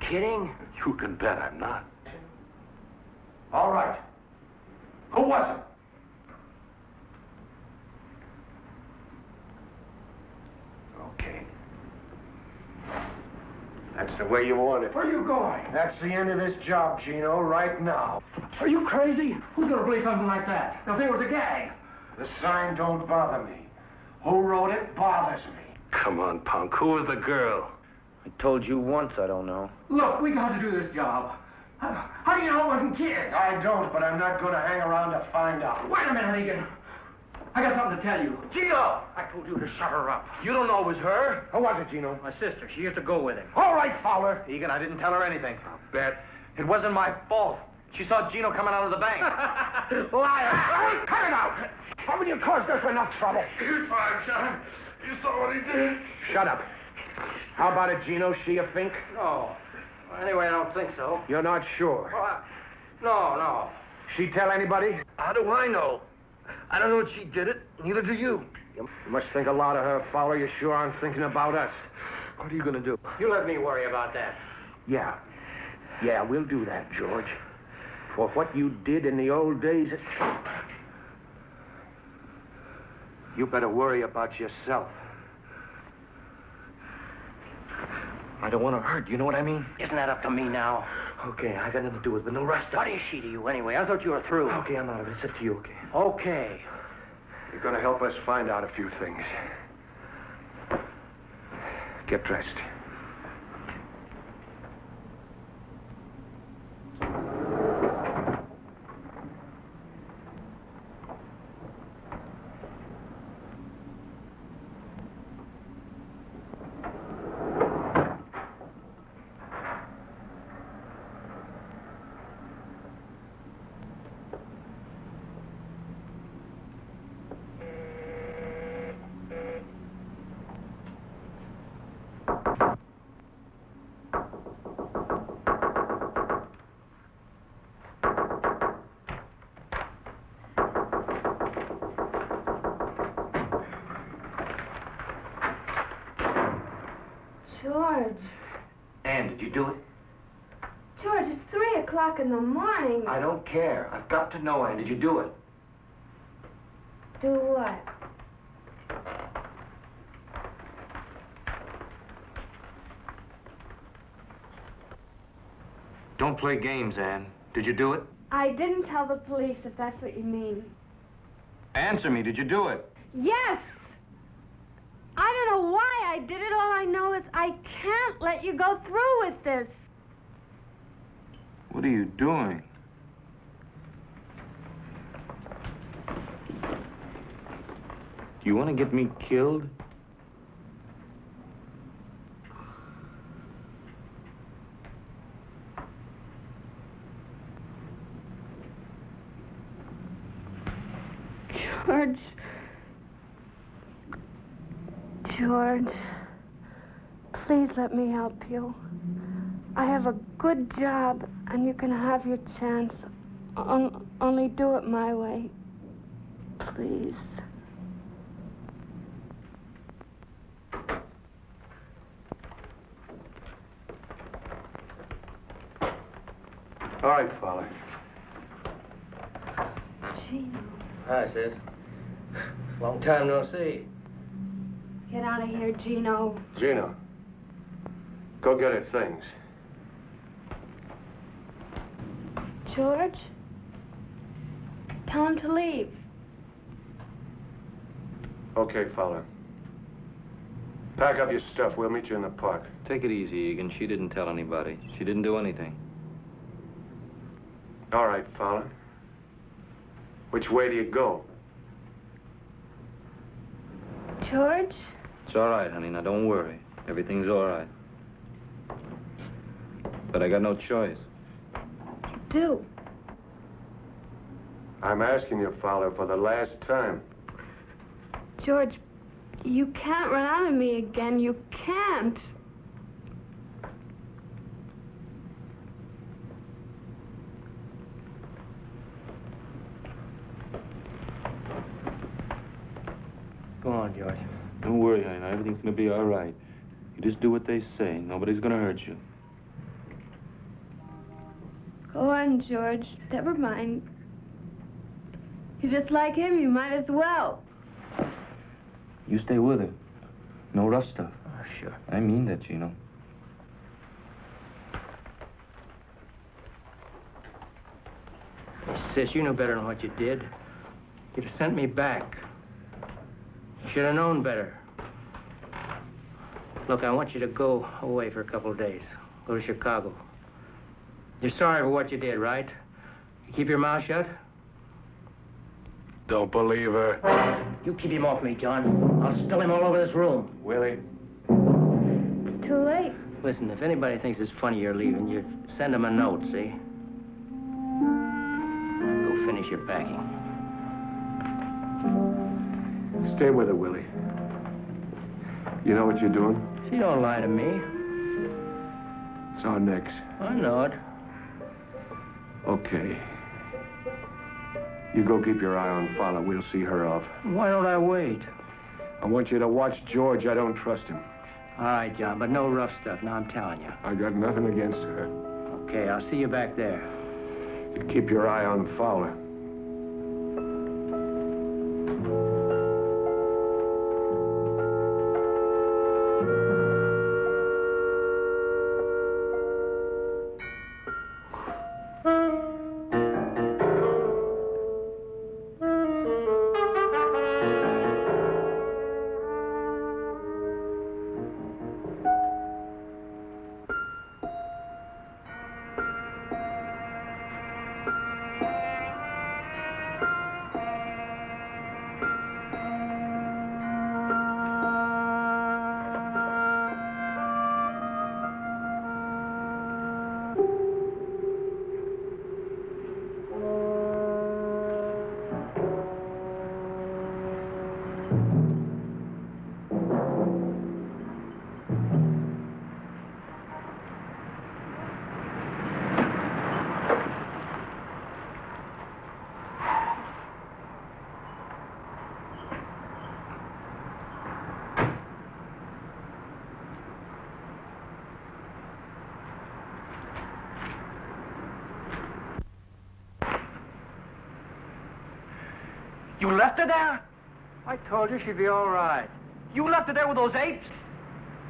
Speaker 1: Kidding?
Speaker 11: You can bet I'm not.
Speaker 2: All right. Who was it? Okay. That's the way you want it. Where are you going? That's the end of this job, Gino, right now.
Speaker 1: Are you crazy? Who's gonna believe something like that? They'll think it was a gag.
Speaker 2: The sign don't bother me. Who wrote it bothers me.
Speaker 11: Come on, punk. Who was the girl?
Speaker 3: I told you once I don't know.
Speaker 1: Look, we got to do this job. How do you know it wasn't kids?
Speaker 2: I don't, but I'm not going to hang around to find out.
Speaker 1: Wait a minute, Egan. I got something to tell you.
Speaker 3: Gino!
Speaker 1: I told you to shut her up.
Speaker 3: You don't know it was her?
Speaker 2: Who was it, Gino?
Speaker 1: My sister. She used to go with him.
Speaker 2: All right, Fowler.
Speaker 3: Egan, I didn't tell her anything. I'll bet. It wasn't my fault. She saw Gino coming out of the bank.
Speaker 2: Liar! Cut it out! Haven't you caused us enough trouble?
Speaker 11: You're fine, John. You saw what he did.
Speaker 2: Shut up. How about it, Gino? She a fink?
Speaker 1: No. Anyway, I don't think so.
Speaker 2: You're not sure?
Speaker 1: No.
Speaker 2: She tell anybody?
Speaker 3: How do I know? I don't know if she did it. Neither do you.
Speaker 2: You must think a lot of her, Fowler. You sure aren't thinking about us.
Speaker 3: What are you going to do?
Speaker 1: You let me worry about that.
Speaker 2: Yeah, we'll do that, George. For what you did in the old days, you better worry about yourself.
Speaker 3: I don't want to hurt. You know what I mean?
Speaker 1: Isn't that up to me now?
Speaker 3: Okay, I got nothing to do with it, but no rest.
Speaker 1: What is she to you anyway? I thought you were through.
Speaker 3: Okay, I'm out of it. It's up to you, okay?
Speaker 1: Okay.
Speaker 2: You're going to help us find out a few things. Get dressed.
Speaker 5: George.
Speaker 3: Ann, did you do it?
Speaker 5: George, it's 3 o'clock in the morning.
Speaker 1: I don't care. I've got to know, Ann. Did you do it?
Speaker 5: Do what?
Speaker 3: Don't play games, Ann. Did you do it?
Speaker 5: I didn't tell the police, if that's what you mean.
Speaker 3: Answer me. Did you do it?
Speaker 5: Yes! I don't know why I did it. All I know is I can't let you go through with this.
Speaker 3: What are you doing? You want to get me killed?
Speaker 5: George. George. Please let me help you. I have a good job, and you can have your chance. Only do it my way. Please.
Speaker 2: All right, Fowler.
Speaker 5: Gino.
Speaker 9: Hi, sis. Long time no see.
Speaker 5: Get out of here, Gino.
Speaker 2: Gino, go get her things.
Speaker 5: George? Tell him to leave.
Speaker 2: Okay, Fowler. Pack up your stuff. We'll meet you in the park.
Speaker 3: Take it easy, Egan. She didn't tell anybody. She didn't do anything.
Speaker 2: All right, Fowler. Which way do you go?
Speaker 5: George?
Speaker 3: It's all right, honey. Now, don't worry. Everything's all right. But I got no choice.
Speaker 5: You do.
Speaker 2: I'm asking you, Fowler, for the last time.
Speaker 5: George, you can't run out of me again. You can't.
Speaker 9: Go on, George.
Speaker 3: Don't worry, honey. Now, everything's going to be all right. You just do what they say. Nobody's going to hurt you.
Speaker 5: Go on, George. Never mind. You're just like him. You might as well.
Speaker 3: You stay with her. No rough stuff.
Speaker 9: Oh, sure.
Speaker 3: I mean that, Gino.
Speaker 9: Sis, you know better than what you did. You'd have sent me back. You should have known better. Look, I want you to go away for a couple of days. Go to Chicago. You're sorry for what you did, right? You keep your mouth shut?
Speaker 2: Don't believe her.
Speaker 9: You keep him off me, John. I'll spill him all over this room.
Speaker 2: Willie?
Speaker 5: It's too late.
Speaker 9: Listen, if anybody thinks it's funny you're leaving, you send them a note, see? Go finish your packing.
Speaker 2: Stay with her, Willie. You know what you're doing?
Speaker 9: She don't lie to me.
Speaker 2: It's our necks.
Speaker 9: I know it.
Speaker 2: Okay. You go keep your eye on Fowler. We'll see her off.
Speaker 9: Why don't I wait?
Speaker 2: I want you to watch George. I don't trust him.
Speaker 9: All right, John, but no rough stuff. Now I'm telling you.
Speaker 2: I got nothing against her.
Speaker 9: Okay, I'll see you back there.
Speaker 2: You keep your eye on Fowler.
Speaker 10: You left her there?
Speaker 9: I told you she'd be all right.
Speaker 10: You left her there with those apes?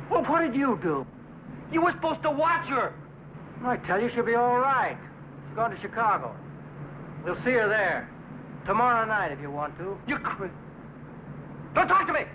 Speaker 10: Well, what did you do? You were supposed to watch her.
Speaker 9: I tell you she'll be all right. She's going to Chicago. We'll see her there. Tomorrow night, if you want to.
Speaker 10: You quit. Don't talk to me!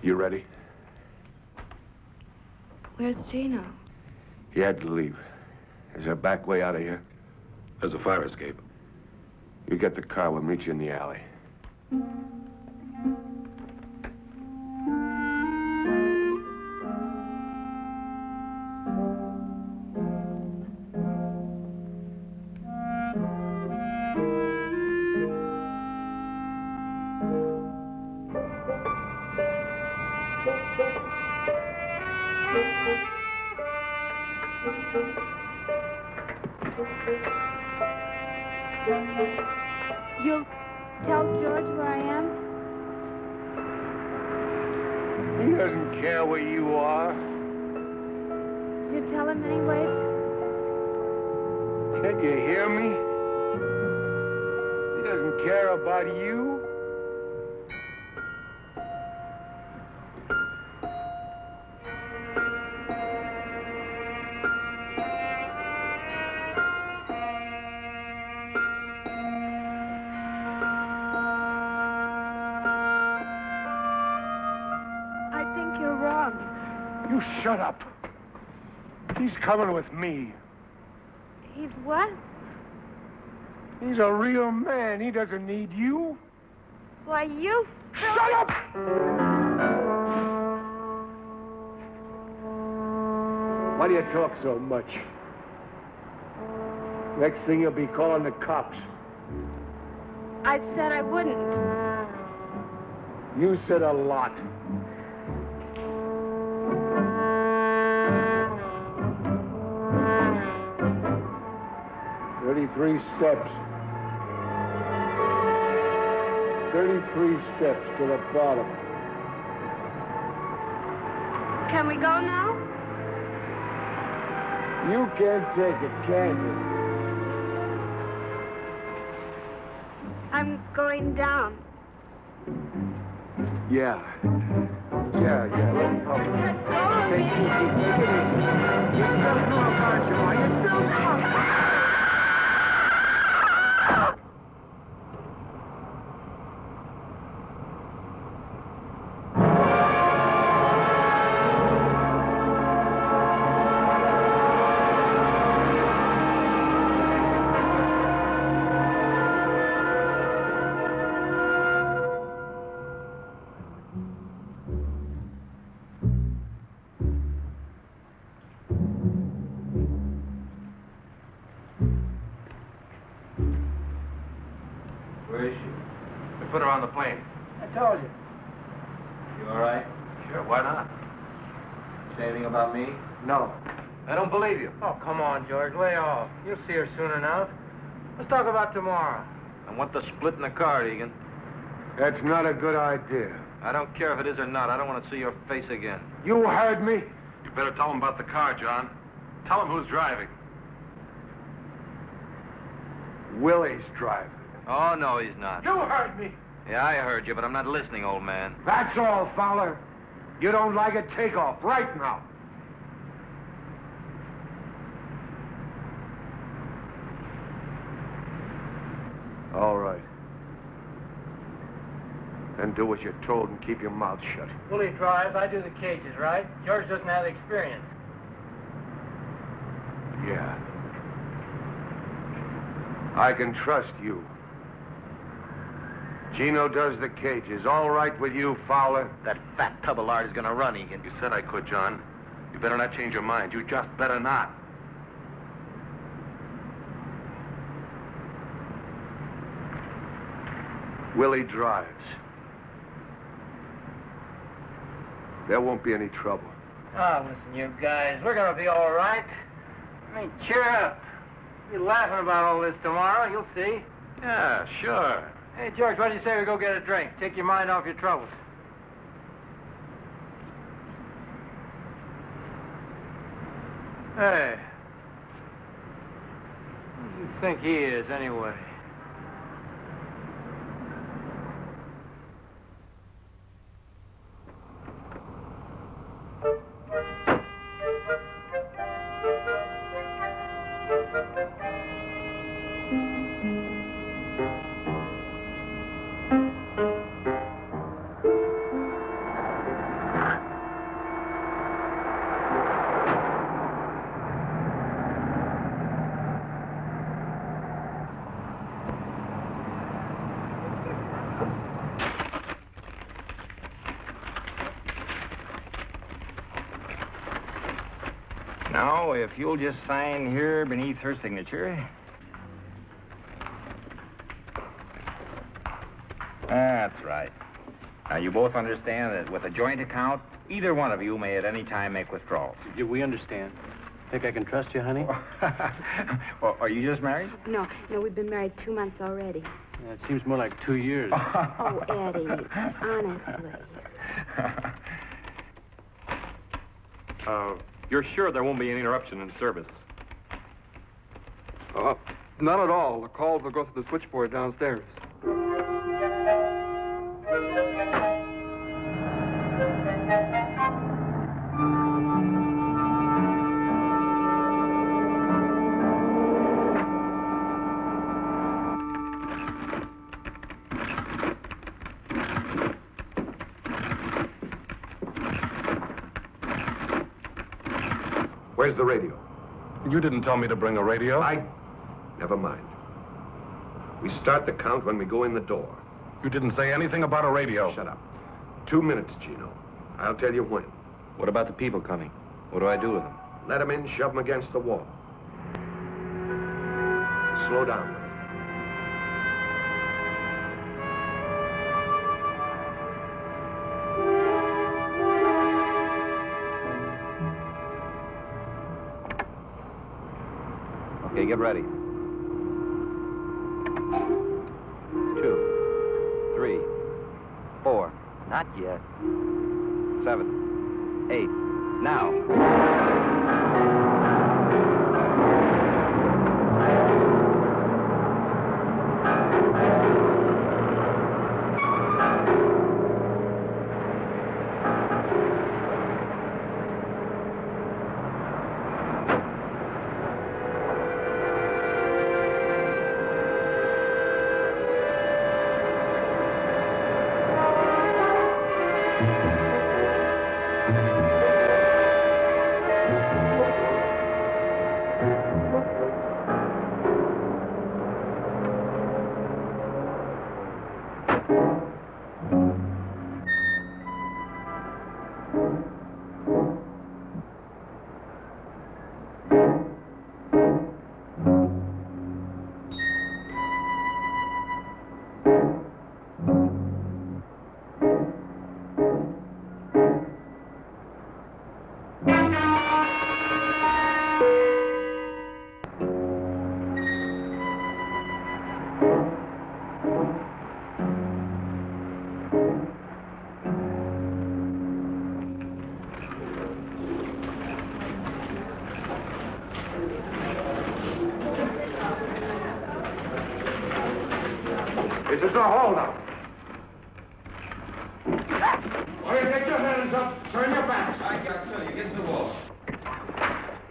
Speaker 2: You ready?
Speaker 5: Where's Gino?
Speaker 2: He had to leave. Is there a back way out of here?
Speaker 11: There's a fire escape.
Speaker 2: You get the car, we'll meet you in the alley.
Speaker 5: You'll tell George where I am?
Speaker 2: He doesn't care where you are.
Speaker 5: You tell him anyway?
Speaker 2: Can't you hear me? He doesn't care about you. You shut up. He's coming with me.
Speaker 5: He's what?
Speaker 2: He's a real man. He doesn't need you.
Speaker 5: Why, you...
Speaker 2: Shut up! Why do you talk so much? Next thing you'll be calling the cops.
Speaker 5: I said I wouldn't.
Speaker 2: You said a lot. Three steps. 33 steps to the bottom.
Speaker 5: Can we go now?
Speaker 2: You can't take it, can you?
Speaker 5: I'm going down.
Speaker 2: Yeah. Let me help you.
Speaker 5: Let go of me.
Speaker 2: Take it easy. You're still drunk, aren't you? You're still drunk.
Speaker 3: Where is she? We put her on the plane.
Speaker 9: I told you.
Speaker 3: You all right? Sure, why not? Say anything about me?
Speaker 9: No.
Speaker 3: I don't believe you.
Speaker 9: Oh, come on, George. Lay off. You'll see her soon enough. Let's talk about tomorrow.
Speaker 3: I want the split in the car, Egan.
Speaker 2: That's not a good idea.
Speaker 3: I don't care if it is or not. I don't want to see your face again.
Speaker 2: You heard me.
Speaker 11: You better tell him about the car, John. Tell him who's driving.
Speaker 2: Willie's driving.
Speaker 3: Oh, no, he's not.
Speaker 2: You heard me.
Speaker 3: Yeah, I heard you, but I'm not listening, old man.
Speaker 2: That's all, Fowler. You don't like it, take off right now. All right. Then do what you're told and keep your mouth shut.
Speaker 9: Willie drives, I do the cages, right? George doesn't have the experience.
Speaker 2: Yeah. I can trust you. Gino does the cages. All right with you, Fowler?
Speaker 3: That fat tub of lard is going to run, Egan.
Speaker 11: You said I could, John. You better not change your mind. You just better not.
Speaker 2: Willie drives. There won't be any trouble.
Speaker 9: Oh, listen, you guys, we're gonna be all right. I mean, cheer up. You'll be laughing about all this tomorrow, you'll see.
Speaker 11: Yeah, sure.
Speaker 9: Hey, George, what do you say we go get a drink? Take your mind off your troubles.
Speaker 1: Hey. Who do you think he is, anyway?
Speaker 12: Now, if you'll just sign here beneath her signature. That's right. Now, you both understand that with a joint account, either one of you may at any time make withdrawals.
Speaker 1: We understand. Think I can trust you, honey?
Speaker 12: Well, are you just married?
Speaker 5: No, we've been married 2 months already.
Speaker 1: Yeah, it seems more like 2 years.
Speaker 5: Oh, Eddie, honestly.
Speaker 13: You're sure there won't be any interruption in service?
Speaker 14: Not at all. The calls will go through the switchboard downstairs.
Speaker 2: Where's the radio?
Speaker 7: You didn't tell me to bring a radio.
Speaker 2: Never mind. We start the count when we go in the door.
Speaker 7: You didn't say anything about a radio.
Speaker 2: Shut up. 2 minutes, Gino. I'll tell you when.
Speaker 3: What about the people coming? What do I do with them?
Speaker 2: Let them in, shove them against the wall. Slow down, Willie.
Speaker 3: Okay, get ready. 2, 3, 4. Not yet. 7, 8. Now.
Speaker 2: This is a holdup. All right, get your hands up. Turn your backs.
Speaker 12: I got you. You get to the wall.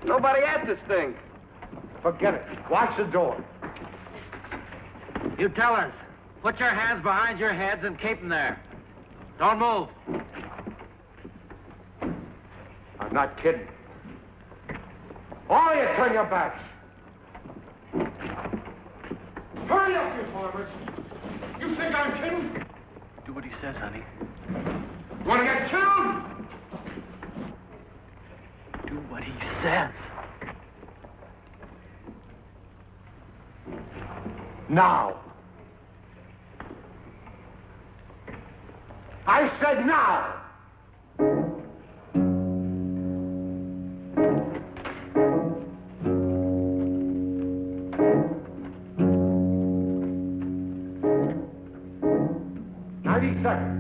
Speaker 14: Nobody at this thing.
Speaker 2: Forget it. Watch the door.
Speaker 9: You tellers, put your hands behind your heads and keep them there. Don't move.
Speaker 2: I'm not kidding. All of you, turn your backs. Hurry up, you farmers. You think I'm kidding?
Speaker 1: Do what he says, honey.
Speaker 2: Want to get killed?
Speaker 1: Do what he says.
Speaker 2: Now.
Speaker 1: I said now! 90 seconds.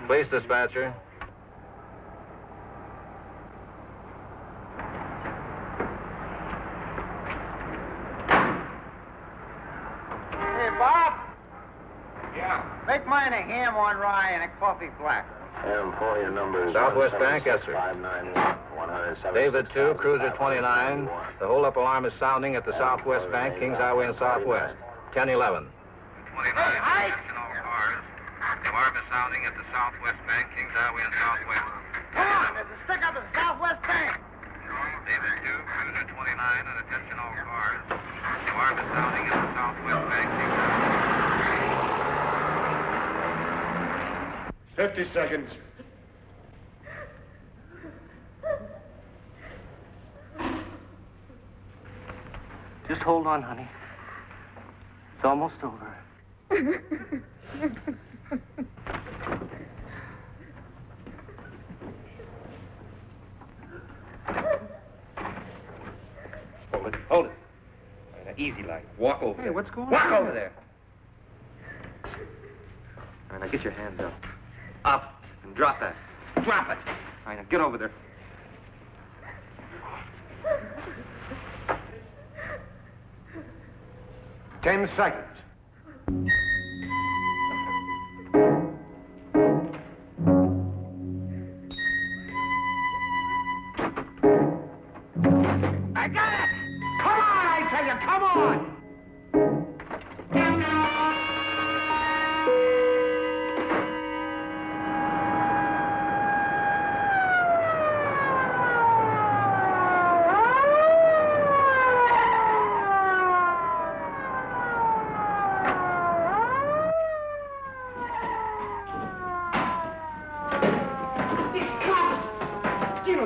Speaker 3: Please, dispatcher.
Speaker 9: Hey, Bob.
Speaker 12: Yeah.
Speaker 9: Make mine a ham on rye and a coffee black.
Speaker 1: M4, your number is
Speaker 3: Southwest Bank, yes, sir.
Speaker 1: 591
Speaker 3: David 2, Cruiser 29. The hold-up alarm is sounding at the Southwest Bank, Kings Highway and Southwest. 1011.
Speaker 9: 29. Hey, Heist!
Speaker 3: The alarm is sounding at the Southwest Bank, Kings Highway and Southwest.
Speaker 9: Come on, there's a stick up at the Southwest Bank.
Speaker 3: David 2, Cruiser 29, and attention all cars. The alarm is sounding at the Southwest Bank, Kings Highway.
Speaker 2: 50 seconds.
Speaker 9: Just hold on, honey. It's almost over.
Speaker 12: Hold it. All right, easy like. Walk over.
Speaker 9: Hey, what's going on?
Speaker 12: Walk over there.
Speaker 9: All right, now get your hands up. Up. And drop that.
Speaker 12: Drop it.
Speaker 9: All right, now get over there.
Speaker 1: Ten seconds.
Speaker 9: I got it! Come on, I tell you, come on!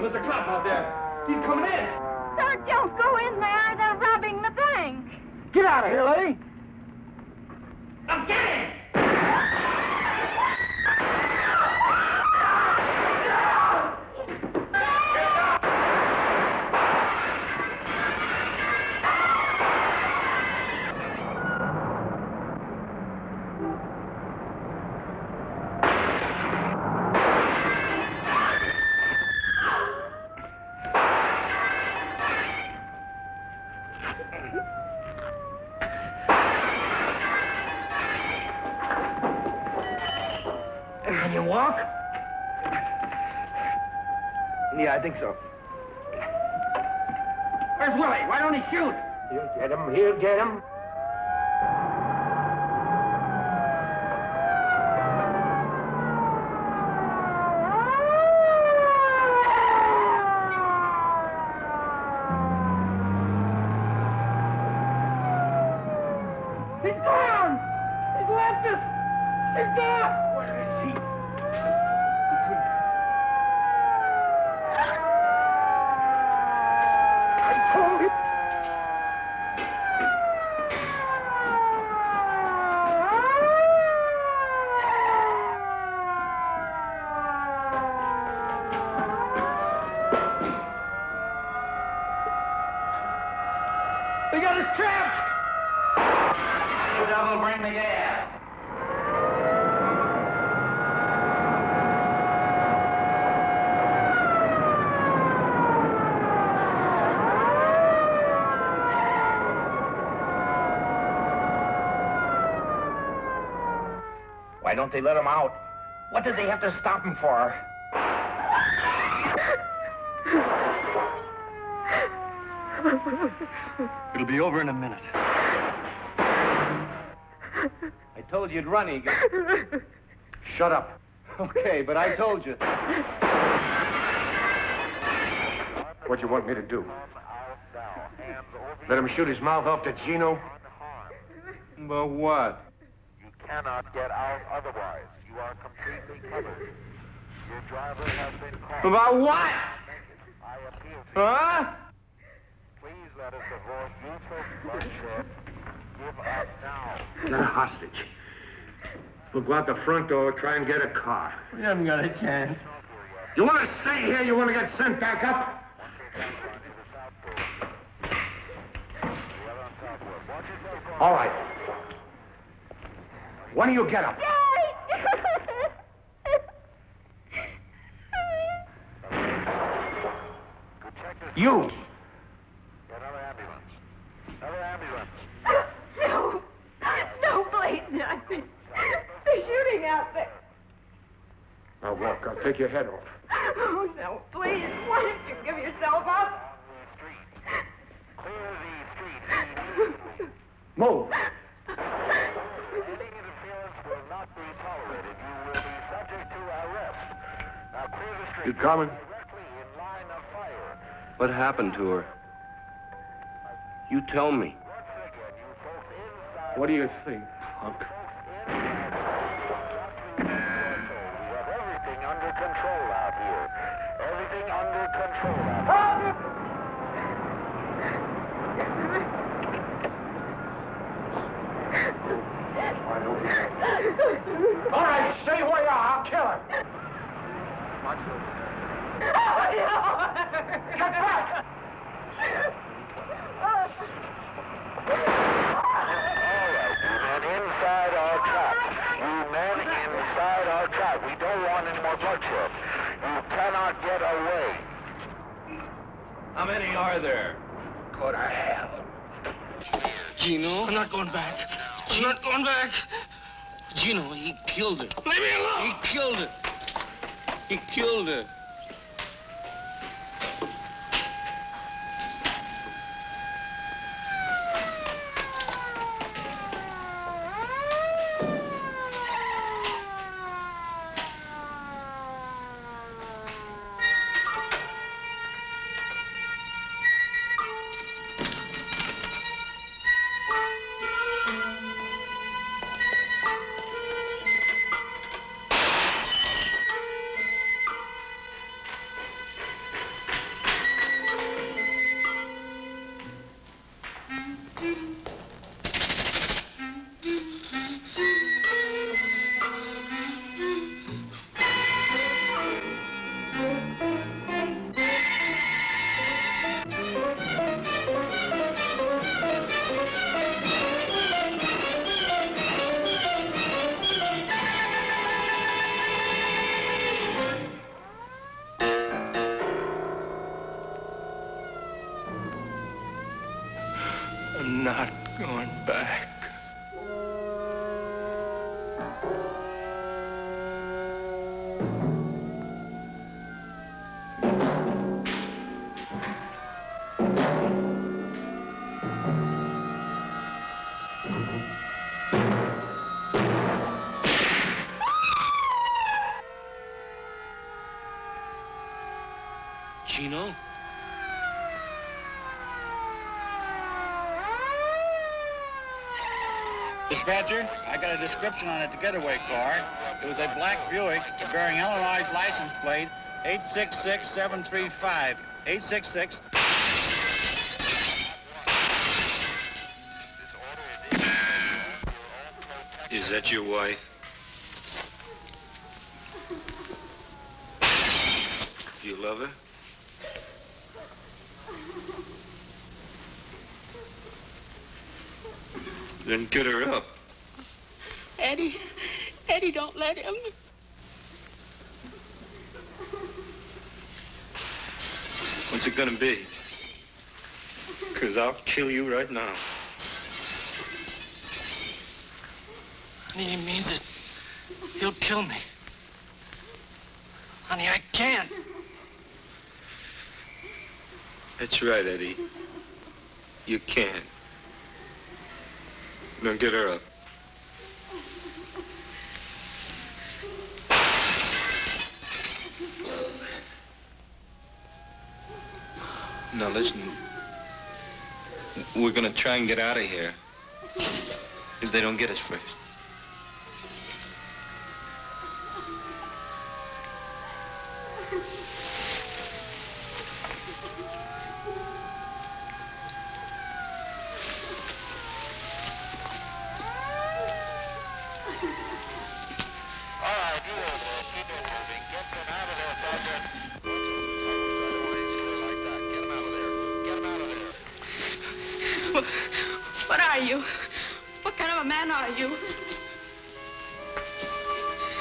Speaker 10: There's a cop out there. He's coming in.
Speaker 5: Sir, don't go in there. They're robbing the bank.
Speaker 10: Get out of here, lady. I'm getting.
Speaker 9: Can you walk? Yeah, I think so. Where's Willie? Why don't he shoot?
Speaker 1: He'll get him. He'll get him.
Speaker 10: He's gone. He's left us. He's gone.
Speaker 9: Where is he?
Speaker 10: I told him. They got us trapped.
Speaker 12: Double, bring the gas. Why don't they let him out? What did they have to stop him for?
Speaker 13: It'll be over in a minute.
Speaker 9: I told you you'd run, Egan. Shut up. Okay, but I told you.
Speaker 2: What you want me to do?
Speaker 4: Let him shoot his mouth off to Gino?
Speaker 3: But what?
Speaker 15: You cannot get out otherwise. You are completely covered. Your driver has been caught.
Speaker 3: About what?
Speaker 15: I appeal to
Speaker 3: Huh?
Speaker 15: you. Please let us avoid useless bloodshed. Give up now.
Speaker 4: Get a hostage. We'll go out the front door, try and get a car.
Speaker 9: We haven't got a chance.
Speaker 4: You want to stay here? You want to get sent back up? All right. When do you get up? You!
Speaker 15: Another ambulance. Another ambulance.
Speaker 5: No. No, please, not. They're shooting out there.
Speaker 4: Now walk. I'll take your head off.
Speaker 5: Oh, no, please. Why don't you give yourself up?
Speaker 15: Clear the street.
Speaker 4: Move.
Speaker 15: Any interference will not be tolerated. You will be subject to arrest. Now clear the street.
Speaker 4: You coming?
Speaker 15: Directly in line of fire.
Speaker 3: What happened to her? You tell me.
Speaker 15: Once again, you folks inside.
Speaker 4: What do you think, punk?
Speaker 15: We have everything under control out here. Everything under control out here.
Speaker 4: All right, stay where you are. I'll kill her. Get back!
Speaker 15: Inside our trap. You men inside our trap. We don't want any more bloodshed. You cannot get away.
Speaker 3: How many are there?
Speaker 4: Go to hell.
Speaker 3: Gino? I'm not going back. I'm not going back. Gino, he killed her. Leave me alone! He killed her. He killed her.
Speaker 13: I'm not going back.
Speaker 3: Gino?
Speaker 12: Dispatcher, I got a description on a getaway car. It was a black Buick bearing Illinois license plate 866735. 866.
Speaker 3: Is that your wife? You love her? Then get her up.
Speaker 16: Eddie, don't let him.
Speaker 3: What's it gonna be? 'Cause I'll kill you right now.
Speaker 16: Honey, he means it. He'll kill me. Honey, I can't.
Speaker 3: That's right, Eddie. You can. Now get her up. Now listen. We're gonna try and get out of here. If they don't get us first.
Speaker 17: What are you? What kind of a man are you?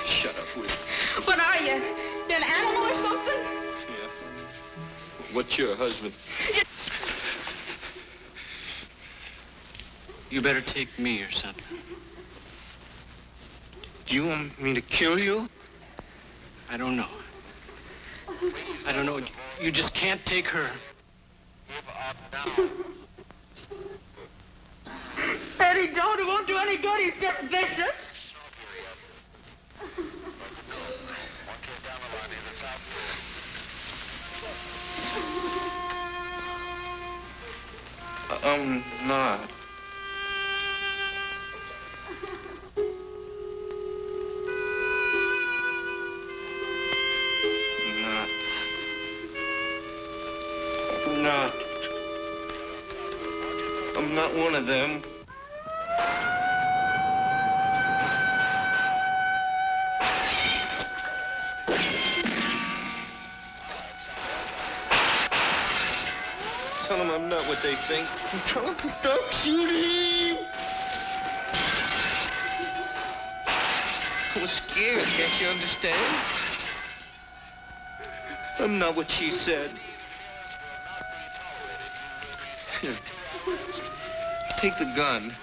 Speaker 3: Shut up, will you?
Speaker 17: What are you? You're an animal or something?
Speaker 3: Yeah. What's your husband?
Speaker 16: You better take me or something.
Speaker 3: Do you want me to kill you?
Speaker 16: I don't know. I don't know. You just can't take her.
Speaker 17: Eddie, don't. It won't do any good. He's just vicious.
Speaker 3: I'm not. I'm not one of them. Tell them I'm not what they think. Tell them to stop shooting. I was scared, can't you understand? I'm not what she said. Here. Take the gun.